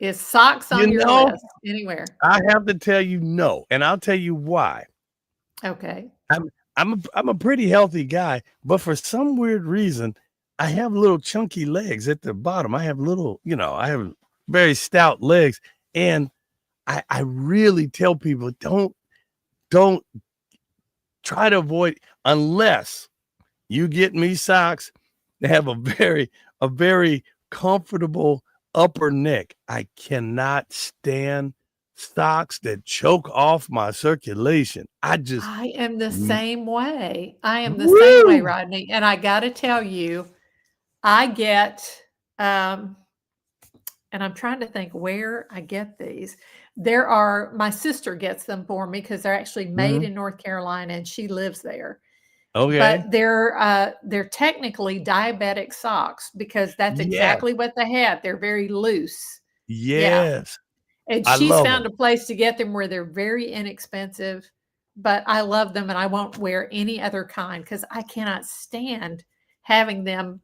Is socks You on your know, list anywhere? I have to tell you no, and I'll tell you why. Okay. I'm a pretty healthy guy, but for some weird reason, I have little chunky legs at the bottom. I have little, I have very stout legs, and I really tell people don't try to avoid unless you get me socks that have a very comfortable upper neck. I cannot stand socks that choke off my circulation. I just I am the mm, same way. I am the same way, woo! Rodney, and I gotta tell you, I get, um and I'm trying to think where I get these. My sister gets them for me because 'cause they're actually made Mhm. in North Carolina, and she lives there. Okay. But they're technically diabetic socks because that's Yes. exactly what they have. They're very loose. Yeah, Yes. and I she's love found them. a place to get them where they're very inexpensive, but I love them, and I won't wear any other kind because I cannot stand having them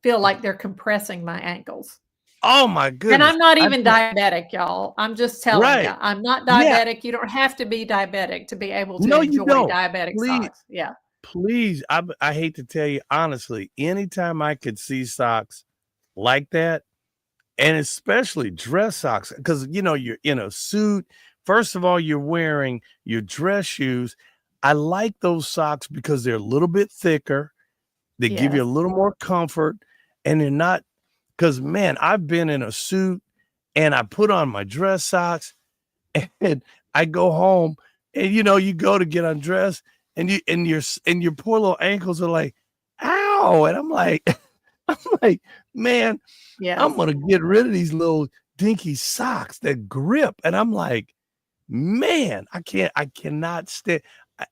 feel like they're compressing my ankles. Oh my And goodness. I'm not I even tell diabetic, y'all. I'm just telling you, right. I'm not Yeah. diabetic. You don't have to be diabetic to be able to No, you enjoy don't. diabetic Please, socks. Yeah. please. I hate to tell you honestly, anytime I could see socks like that, and especially dress socks, because you're in a suit. First of all, you're wearing your dress shoes. I like those socks because they're a little bit thicker. They give you a Yes. little more comfort, and they're not because man, I've been in a suit and I put on my dress socks and I go home and you go to get undressed and your poor little ankles are like, ow. And I'm like, I'm like, man, I'm Yes. gonna get rid of these little dinky socks that grip. And I'm like, man, I cannot stand.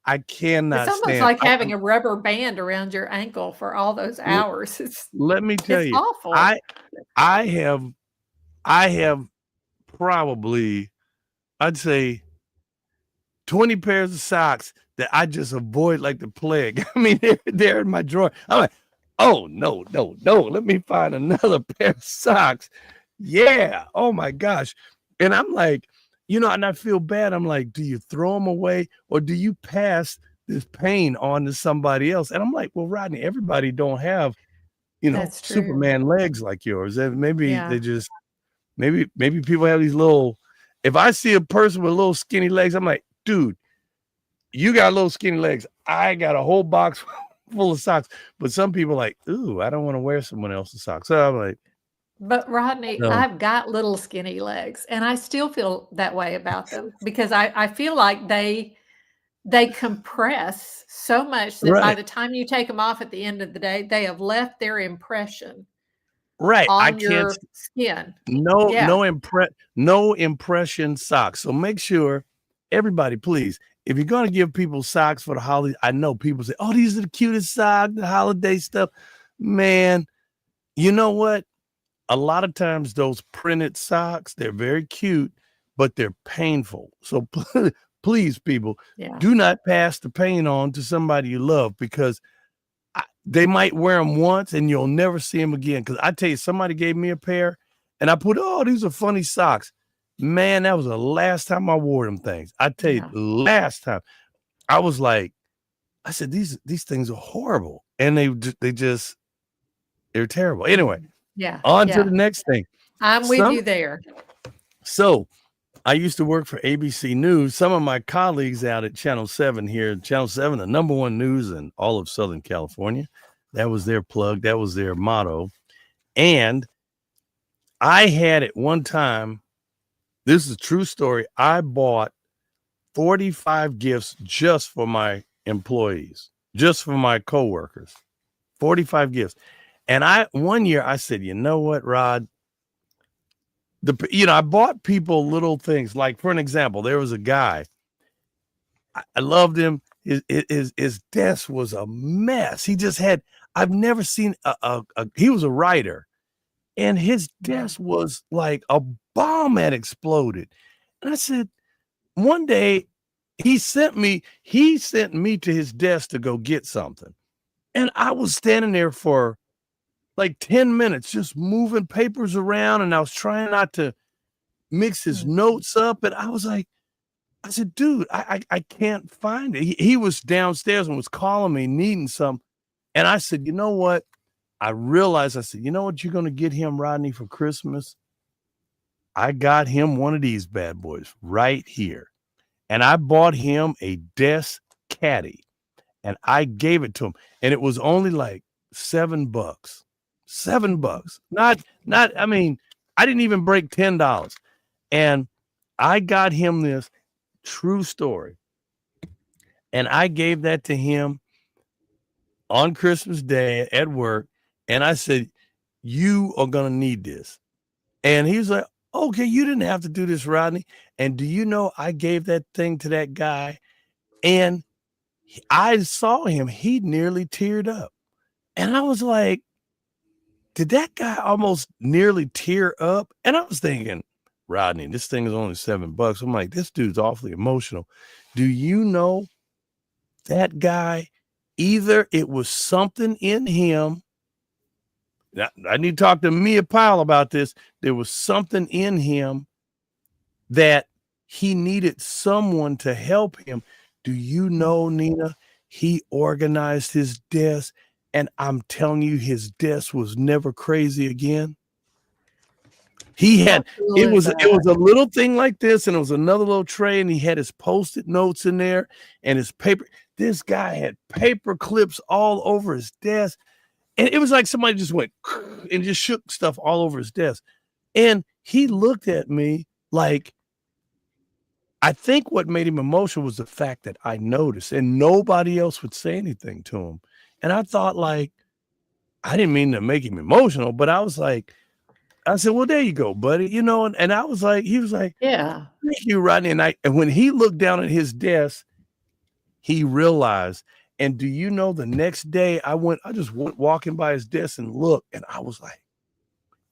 I It's cannot almost stand. like having a rubber band around your ankle for all those L- hours. let me tell It's you, awful. I I have I have probably I'd say 20 pairs of socks that I just avoid like the plague. I mean, they're in my drawer. I'm like, oh no, no, no. Let me find another pair of socks. Yeah. Oh my gosh. And I'm like, and I feel bad. I'm like, do you throw them away or do you pass this pain on to somebody else? And I'm like, well, Rodney, everybody don't have, That's true. Superman legs like yours. And maybe Yeah. they just maybe people have these little if I see a person with little skinny legs, I'm like, dude, you got little skinny legs. I got a whole box full of socks. But some people are like, ooh, I don't want to wear someone else's socks. So I'm like, But Rodney, no, I've got little skinny legs, and I still feel that way about them because I feel like they compress so much that by right, the time you take them off at the end of the day, they have left their impression right. I on can't your skin. no Yeah, no no impression socks. So make sure everybody, please, if you're gonna give people socks for the holiday, I know people say, oh, these are the cutest socks, the holiday stuff. Man, you know what? A lot of times those printed socks, they're very cute, but they're painful. So please, people, yeah, do not pass the pain on to somebody you love because they might wear them once and you'll never see them again. Because I tell you, somebody gave me a pair and I put, oh, these are funny socks. Man, that was the last time I wore them things. I tell you, yeah. last time I was like, I said, these things are horrible. And they're terrible. Anyway, Yeah, on to the yeah. next thing. I'm with Some you there. So I used to work for ABC News. Some of my colleagues out at Channel 7 here, Channel 7, the number one news in all of Southern California. That was their plug. That was their motto. And I had at one time, this is a true story. I bought 45 gifts just for my employees, just for my coworkers, 45 gifts. And one year I said, you know what, Rod? I bought people little things. Like, for an example, there was a guy. I loved him. His desk was a mess. He just had. I've never seen he was a writer, and his desk was like a bomb had exploded. And I said, one day he sent me to his desk to go get something. And I was standing there for like 10 minutes just moving papers around, and I was trying not to mix his notes up. And I said, dude, I can't find it. He was downstairs and was calling me needing some. And I said, you know what? I said, you know what you're going to get him, Rodney, for Christmas? I got him one of these bad boys right here. And I bought him a desk caddy, and I gave it to him. And it was only like $7. $7. I mean, I didn't even break $10. And I got him this, true story. And I gave that to him on Christmas Day at work. And I said, you are going to need this. And he was like, okay, you didn't have to do this, Rodney. And do you know, I gave that thing to that guy, and I saw him, he nearly teared up. And I was like, did that guy almost nearly tear up? And I was thinking, Rodney, this thing is only $7. I'm like, this dude's awfully emotional. Do you know that guy, either it was something in him. I need to talk to Mia Pyle about this. There was something in him that he needed someone to help him. Do you know, Nina, he organized his desk, and I'm telling you, his desk was never crazy again. He had, it was a little thing like this, and it was another little tray, and he had his Post-it notes in there and his paper. This guy had paper clips all over his desk. And it was like somebody just went and just shook stuff all over his desk. And he looked at me like, I think what made him emotional was the fact that I noticed, and nobody else would say anything to him. And I thought, like, I didn't mean to make him emotional, but I was like, I said, well, there you go, buddy. You know, and I was like, he was like, yeah, thank you, Rodney. And when he looked down at his desk, he realized. And do you know, the next day I just went walking by his desk and looked, and I was like,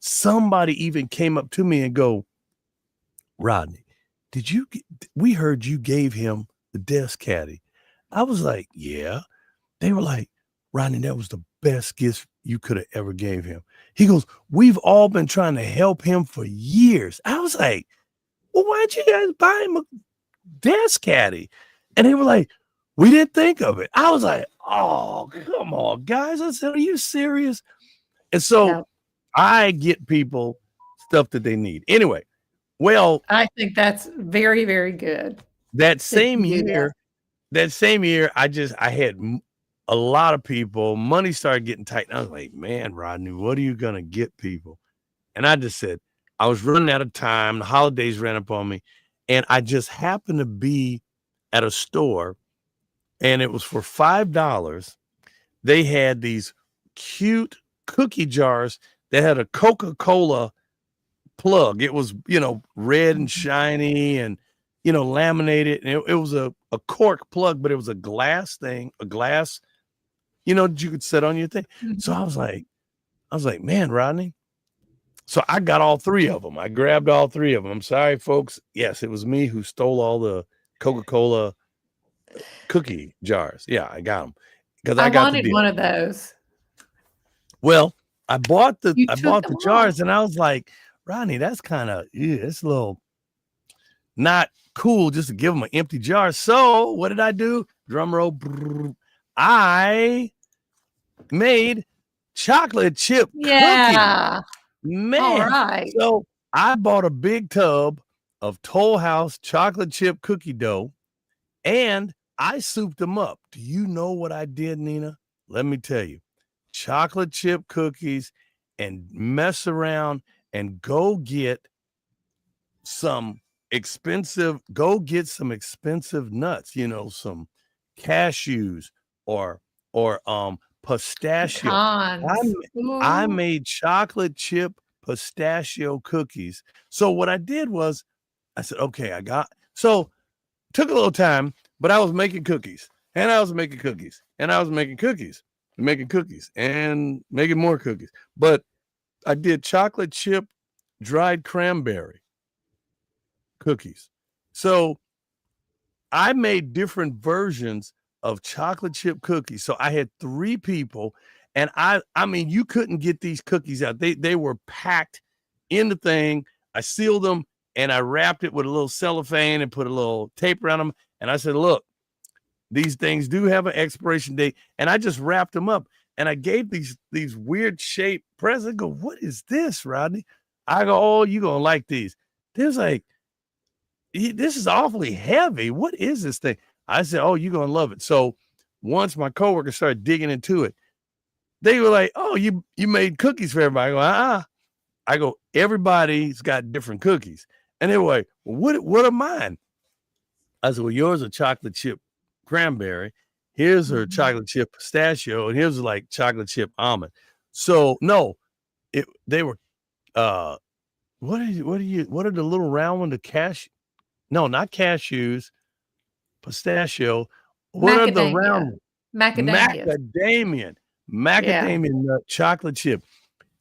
somebody even came up to me and go, Rodney, we heard you gave him the desk caddy. I was like, yeah. They were like, Rodney, that was the best gift you could have ever gave him. He goes, we've all been trying to help him for years. I was like, well, why'd you guys buy him a desk caddy? And they were like, we didn't think of it. I was like, oh, come on, guys. I said, are you serious? And so I get people stuff that they need. Anyway, well, I think that's very, very good. That same year, I had a lot of people. Money started getting tight. And I was like, man, Rodney, what are you going to get people? And I just said, I was running out of time. The holidays ran up on me. And I just happened to be at a store, and it was for $5. They had these cute cookie jars that had a Coca-Cola plug. It was, red and shiny and, laminated. And it was a cork plug, but it was a glass thing, that you could set on your thing. Mm-hmm. So I was like, man, Rodney. So I got all three of them. I grabbed all three of them. I'm sorry, folks. Yes, it was me who stole all the Coca-Cola cookie jars. Yeah, I got them because I wanted one of those. Well, I bought the jars, and I was like, Rodney, that's kind of it's a little not cool just to give them an empty jar. So what did I do? Drum roll. I made chocolate chip cookies. Man. All right. So I bought a big tub of Toll House chocolate chip cookie dough, and I souped them up. Do you know what I did, Nina? Let me tell you. Chocolate chip cookies, and mess around and go get some expensive nuts, some cashews or pistachio. I made chocolate chip pistachio cookies. So what I did was I said, okay, took a little time, but I was making cookies, and I was making cookies, and I was making cookies, and making cookies, and making more cookies. But I did chocolate chip dried cranberry cookies. So I made different versions of chocolate chip cookies. So I had 3 people, and I mean, you couldn't get these cookies out. They were packed in the thing. I sealed them and I wrapped it with a little cellophane and put a little tape around them. And I said, look, these things do have an expiration date. And I just wrapped them up. And I gave these weird shaped presents. I go, what is this, Rodney? I go, oh, you're gonna like these. There's like, this is awfully heavy. What is this thing? I said, oh, you're gonna love it. So once my coworkers started digging into it, they were like, oh, you made cookies for everybody. I go, everybody's got different cookies. And they were like, well, what are mine? I said, well, yours are chocolate chip cranberry. Here's her chocolate chip pistachio, and here's like chocolate chip almond. So no, they were what are the little round one? No, not cashews, pistachio. What are the round? Macadamia nut chocolate chip.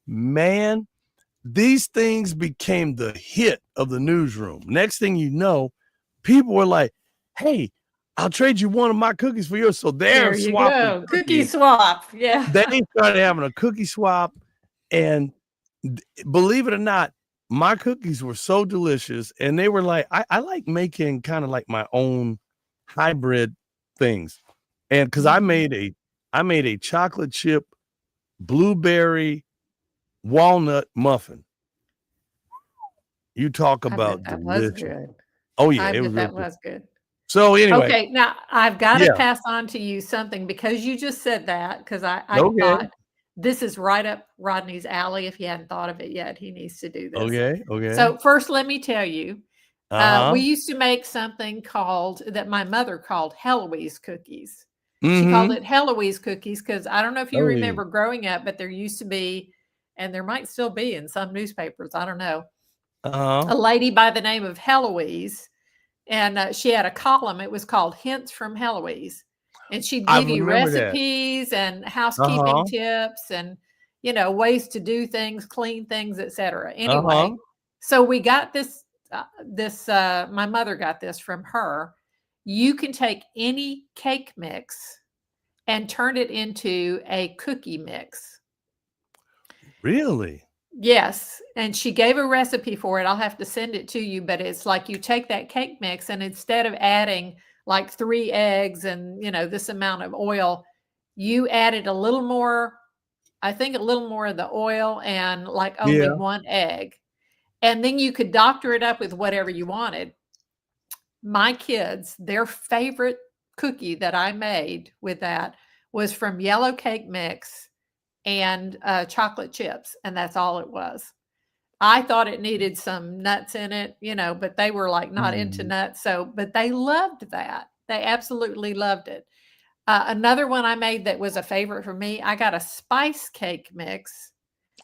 Man, these things became the hit of the newsroom. Next thing you know, people were like, hey, I'll trade you one of my cookies for yours. So they're swapping cookie swap. Yeah. They started having a cookie swap. And believe it or not, my cookies were so delicious. And they were like, I like making kind of like my own hybrid things. And because I made a chocolate chip blueberry walnut muffin. You talk about delicious. Oh yeah, it was that was good. So anyway, okay, now I've got to pass on to you something because you just said that because I thought this is right up Rodney's alley. If you hadn't thought of it yet, he needs to do this. Okay. So first, let me tell you, we used to make something that my mother called Heloise cookies. She called it Heloise cookies because I don't know if you remember growing up, but there used to be, and there might still be in some newspapers, I don't know, a lady by the name of Heloise. And she had a column. It was called Hints from Heloise. And she'd give you recipes and housekeeping tips and, ways to do things, clean things, etc. Anyway, so we got this, my mother got this from her. You can take any cake mix and turn it into a cookie mix. Really? Yes. And she gave a recipe for it. I'll have to send it to you, but it's like you take that cake mix and instead of adding like 3 eggs and, this amount of oil, you added a little more of the oil and like only 1 egg. And then you could doctor it up with whatever you wanted. My kids, their favorite cookie that I made with that was from yellow cake mix and chocolate chips, and that's all it was. I thought it needed some nuts in it, but they were like not into nuts. But they loved that. They absolutely loved it. Another one I made that was a favorite for me, I got a spice cake mix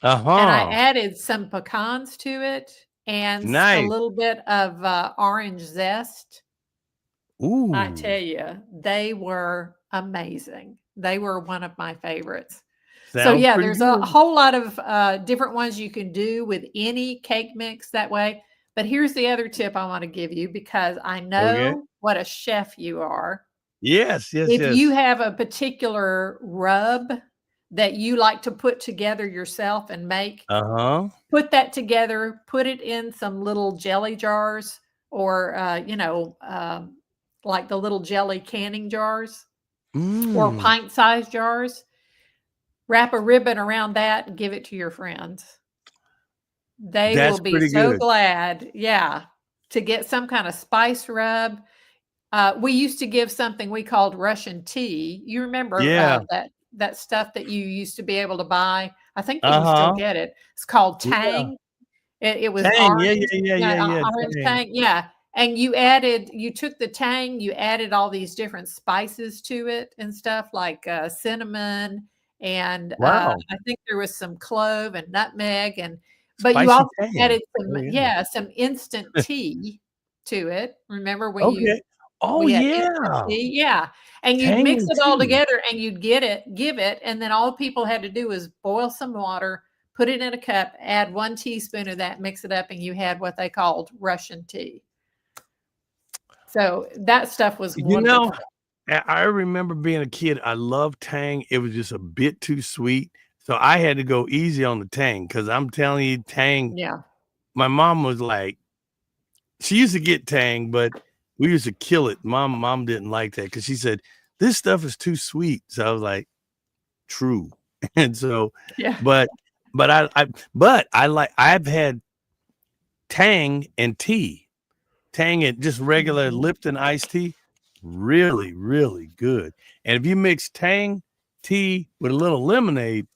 and I added some pecans to it and a little bit of orange zest. Ooh. I tell you, they were amazing. They were one of my favorites. There's a whole lot of different ones you can do with any cake mix that way. But here's the other tip I want to give you because I know what a chef you are. Yes. If you have a particular rub that you like to put together yourself and make, put that together, put it in some little jelly jars or, like the little jelly canning jars or pint-sized jars. Wrap a ribbon around that and give it to your friends. They will be so glad, to get some kind of spice rub. We used to give something we called Russian tea. You remember that stuff that you used to be able to buy? I think you can still get it. It's called Tang. It was Tang. orange. Orange Tang. Yeah. And you took the Tang, you added all these different spices to it and stuff like cinnamon. And I think there was some clove and nutmeg, but you also added some instant tea to it. Remember when you? Oh we had yeah, tea? Yeah. And you'd mix it all together, and you'd give it, and then all people had to do was boil some water, put it in a cup, add 1 teaspoon of that, mix it up, and you had what they called Russian tea. So that stuff was You know, wonderful. I remember being a kid, I loved Tang. It was just a bit too sweet. So I had to go easy on the Tang because I'm telling you, Tang, Yeah. my mom was like, she used to get Tang, but we used to kill it. Mom didn't like that because she said, this stuff is too sweet. So I was like, true. And so, Yeah. but I've had Tang and tea. Tang and just regular Mhm. Lipton iced tea, really, really good. And if you mix Tang tea with a little lemonade,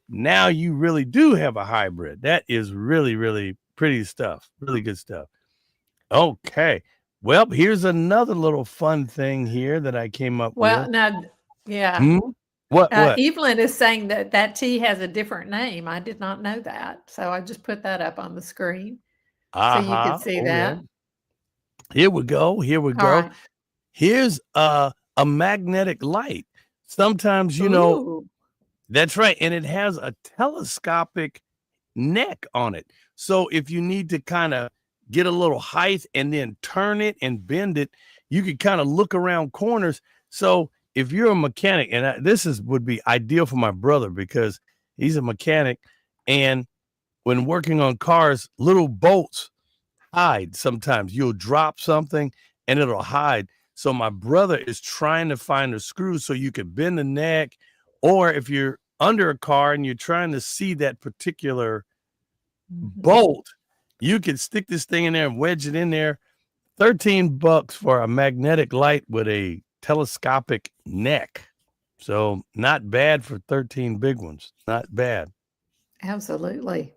now you really do have a hybrid. That is really, really pretty stuff. Really good stuff. Okay. Well, here's another little fun thing here that I came up Well, with. now, yeah. Hmm? What? Evelyn is saying that that tea has a different name. I did not know that. So I just put that up on the screen so you could see Okay. that. Here we go. Here we All go. right. Here's a magnetic light. Sometimes, Ooh. that's right. And it has a telescopic neck on it. So if you need to kind of get a little height and then turn it and bend it, you can kind of look around corners. So if you're a mechanic, and would be ideal for my brother because he's a mechanic, and when working on cars, little bolts hide sometimes. You'll drop something and it'll hide. So my brother is trying to find a screw so you can bend the neck, or if you're under a car and you're trying to see that particular Mhm. bolt, you can stick this thing in there and wedge it in there. $13 for a magnetic light with a telescopic neck. So not bad for 13 big ones. Not bad. Absolutely.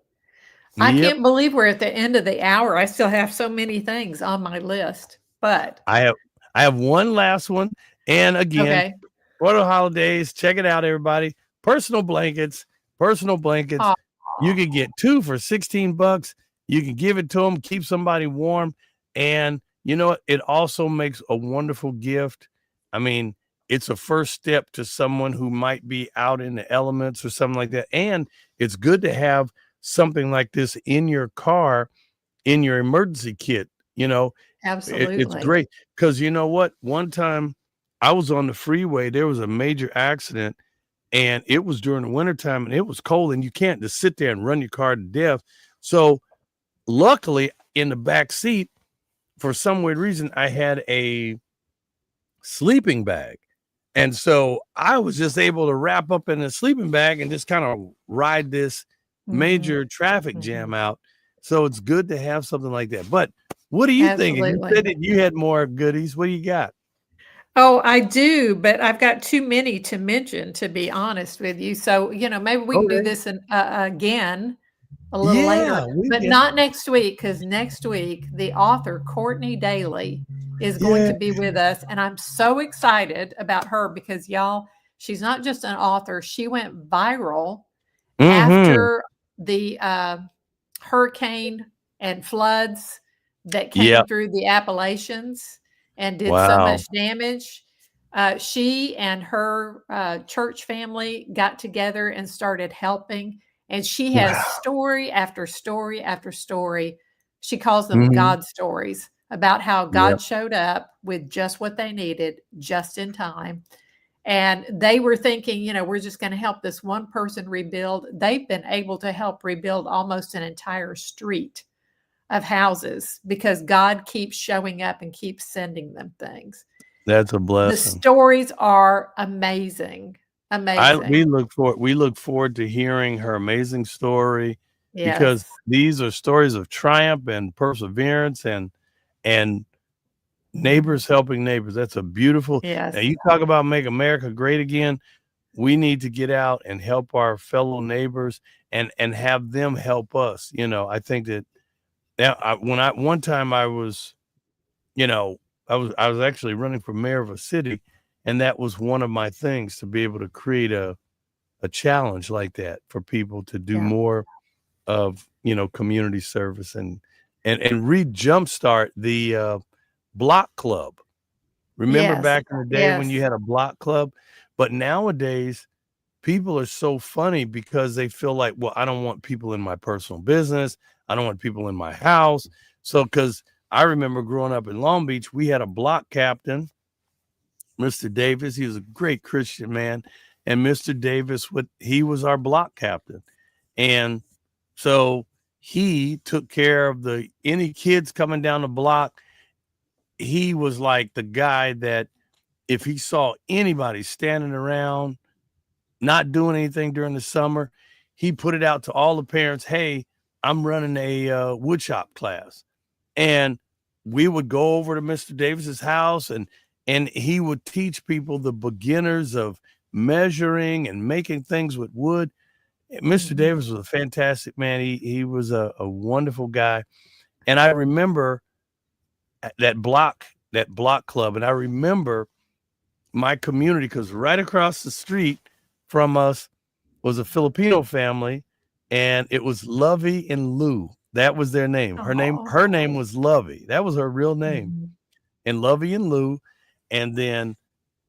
I Yep. can't believe we're at the end of the hour. I still have so many things on my list. But I have I have one last one. And again, okay. for the holidays, check it out, everybody. Personal blankets, personal blankets. Aw. You can get 2 for $16. You can give it to them, keep somebody warm. And you know what? It also makes a wonderful gift. I mean, it's a first step to someone who might be out in the elements or something like that. And it's good to have something like this in your car, in your emergency kit. It's Absolutely. great because you know what? One time I was on the freeway, there was a major accident, and it was during the wintertime and it was cold, and you can't just sit there and run your car to death. So luckily, in the back seat, for some weird reason, I had a sleeping bag. And so I was just able to wrap up in a sleeping bag and just kind of ride this Mhm. major traffic jam Mhm. out. So it's good to have something like that. But what are you thinking? You Absolutely. said that you had more goodies. What do you got? Oh, I do, but I've got too many to mention, to be honest with you. So, maybe we can do Okay. this again a little later, Yeah, we but can. not next week, because next week, the author, Courtney Daly, is going Yeah. to be with us. And I'm so excited about her because, y'all, she's not just an author, she went viral Mm-hmm. after the hurricane and floods that came Yep. through the Appalachians and did so Wow. much damage. She and her church family got together and started helping. And she has Wow. story after story after story. She calls them Mm-hmm. God stories about how Yep. God showed up with just what they needed, just in time. And they were thinking, we're just going to help this one person rebuild. They've been able to help rebuild almost an entire street of houses because God keeps showing up and keeps sending them things. That's a The blessing. stories are amazing. We Amazing. look forward to hearing her amazing story because Yes. these are stories of triumph and perseverance and Mhm. neighbors helping neighbors. That's a beautiful. Now Yes. you talk about make America great again. We need to get out and help our fellow neighbors and have them help us. I think that when I one time I was, you know, I was actually running for mayor of a city, and that was one of my things to be able to create a challenge like that for people to do Yeah. more of community service and re jumpstart the block club. Remember Yes. back in the day when you Yes. had a block club? But nowadays people are so funny because they feel like, well, I don't want people in my personal business. I don't want people in my house. So, because I remember growing up in Long Beach, we had a block captain, Mr. Davis. He was a great Christian man. And Mr. Davis, he was our block captain. And so he took care of any kids coming down the block. He was like the guy that if he saw anybody standing around not doing anything during the summer, he put it out to all the parents, hey, I'm running a woodshop class. And we would go over to Mr. Davis's house and he would teach people the beginners of measuring and making things with wood. Mr. Davis was a fantastic man. He was a wonderful guy. And I remember that block club. And I remember my community, because right across the street from us was a Filipino family, and it was Lovey and Lou. That was their name. Her name was Lovey. That was her real name. And Lovey and Lou. And then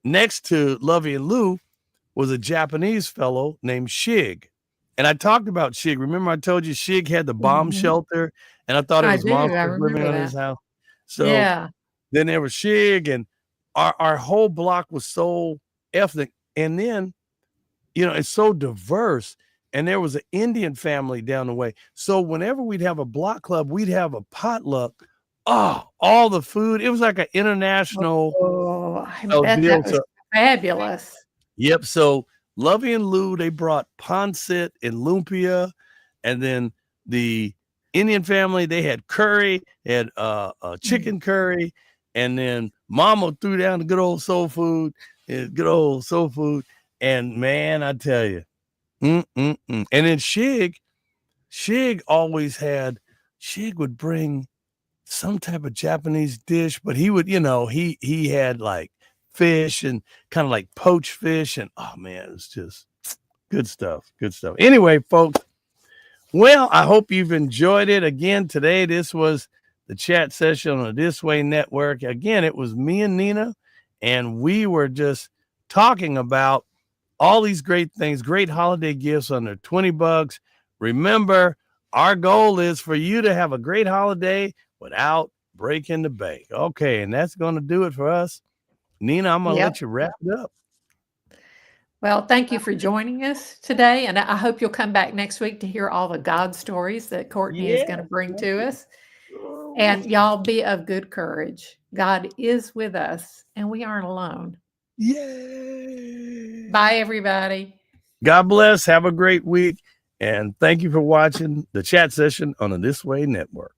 next to Lovey and Lou was a Japanese fellow named Shig. And I talked about Shig. Remember I told you Shig had the bomb shelter, and I thought it was monsters living in his house. So then there was Shig, and our whole block was so ethnic. And then, it's so diverse. And there was an Indian family down the way. So whenever we'd have a block club, we'd have a potluck. Oh, all the food. It was like an international. Oh, I bet that was fabulous. Yep. So Lovey and Lou, they brought pancit and lumpia. And then the Indian family, they had curry, they had chicken curry. And then Mama threw down the good old soul food. And man, I tell you, and then Shig would bring some type of Japanese dish, but he would, he had like fish and kind of like poached fish, and oh man, it was just good stuff. Anyway, folks, well, I hope you've enjoyed it. Again, today, this was the chat session on the This Way Network. Again, it was me and Nina, and we were just talking about all these great things, great holiday gifts under $20. Remember, our goal is for you to have a great holiday without breaking the bank. Okay, and that's going to do it for us. Nina, I'm going to let you wrap it up. Well, thank you for joining us today, and I hope you'll come back next week to hear all the God stories that Courtney is going to bring to us. And y'all be of good courage. God is with us, and we aren't alone. Yay! Bye, everybody. God bless. Have a great week. And thank you for watching the chat session on the This Way Network.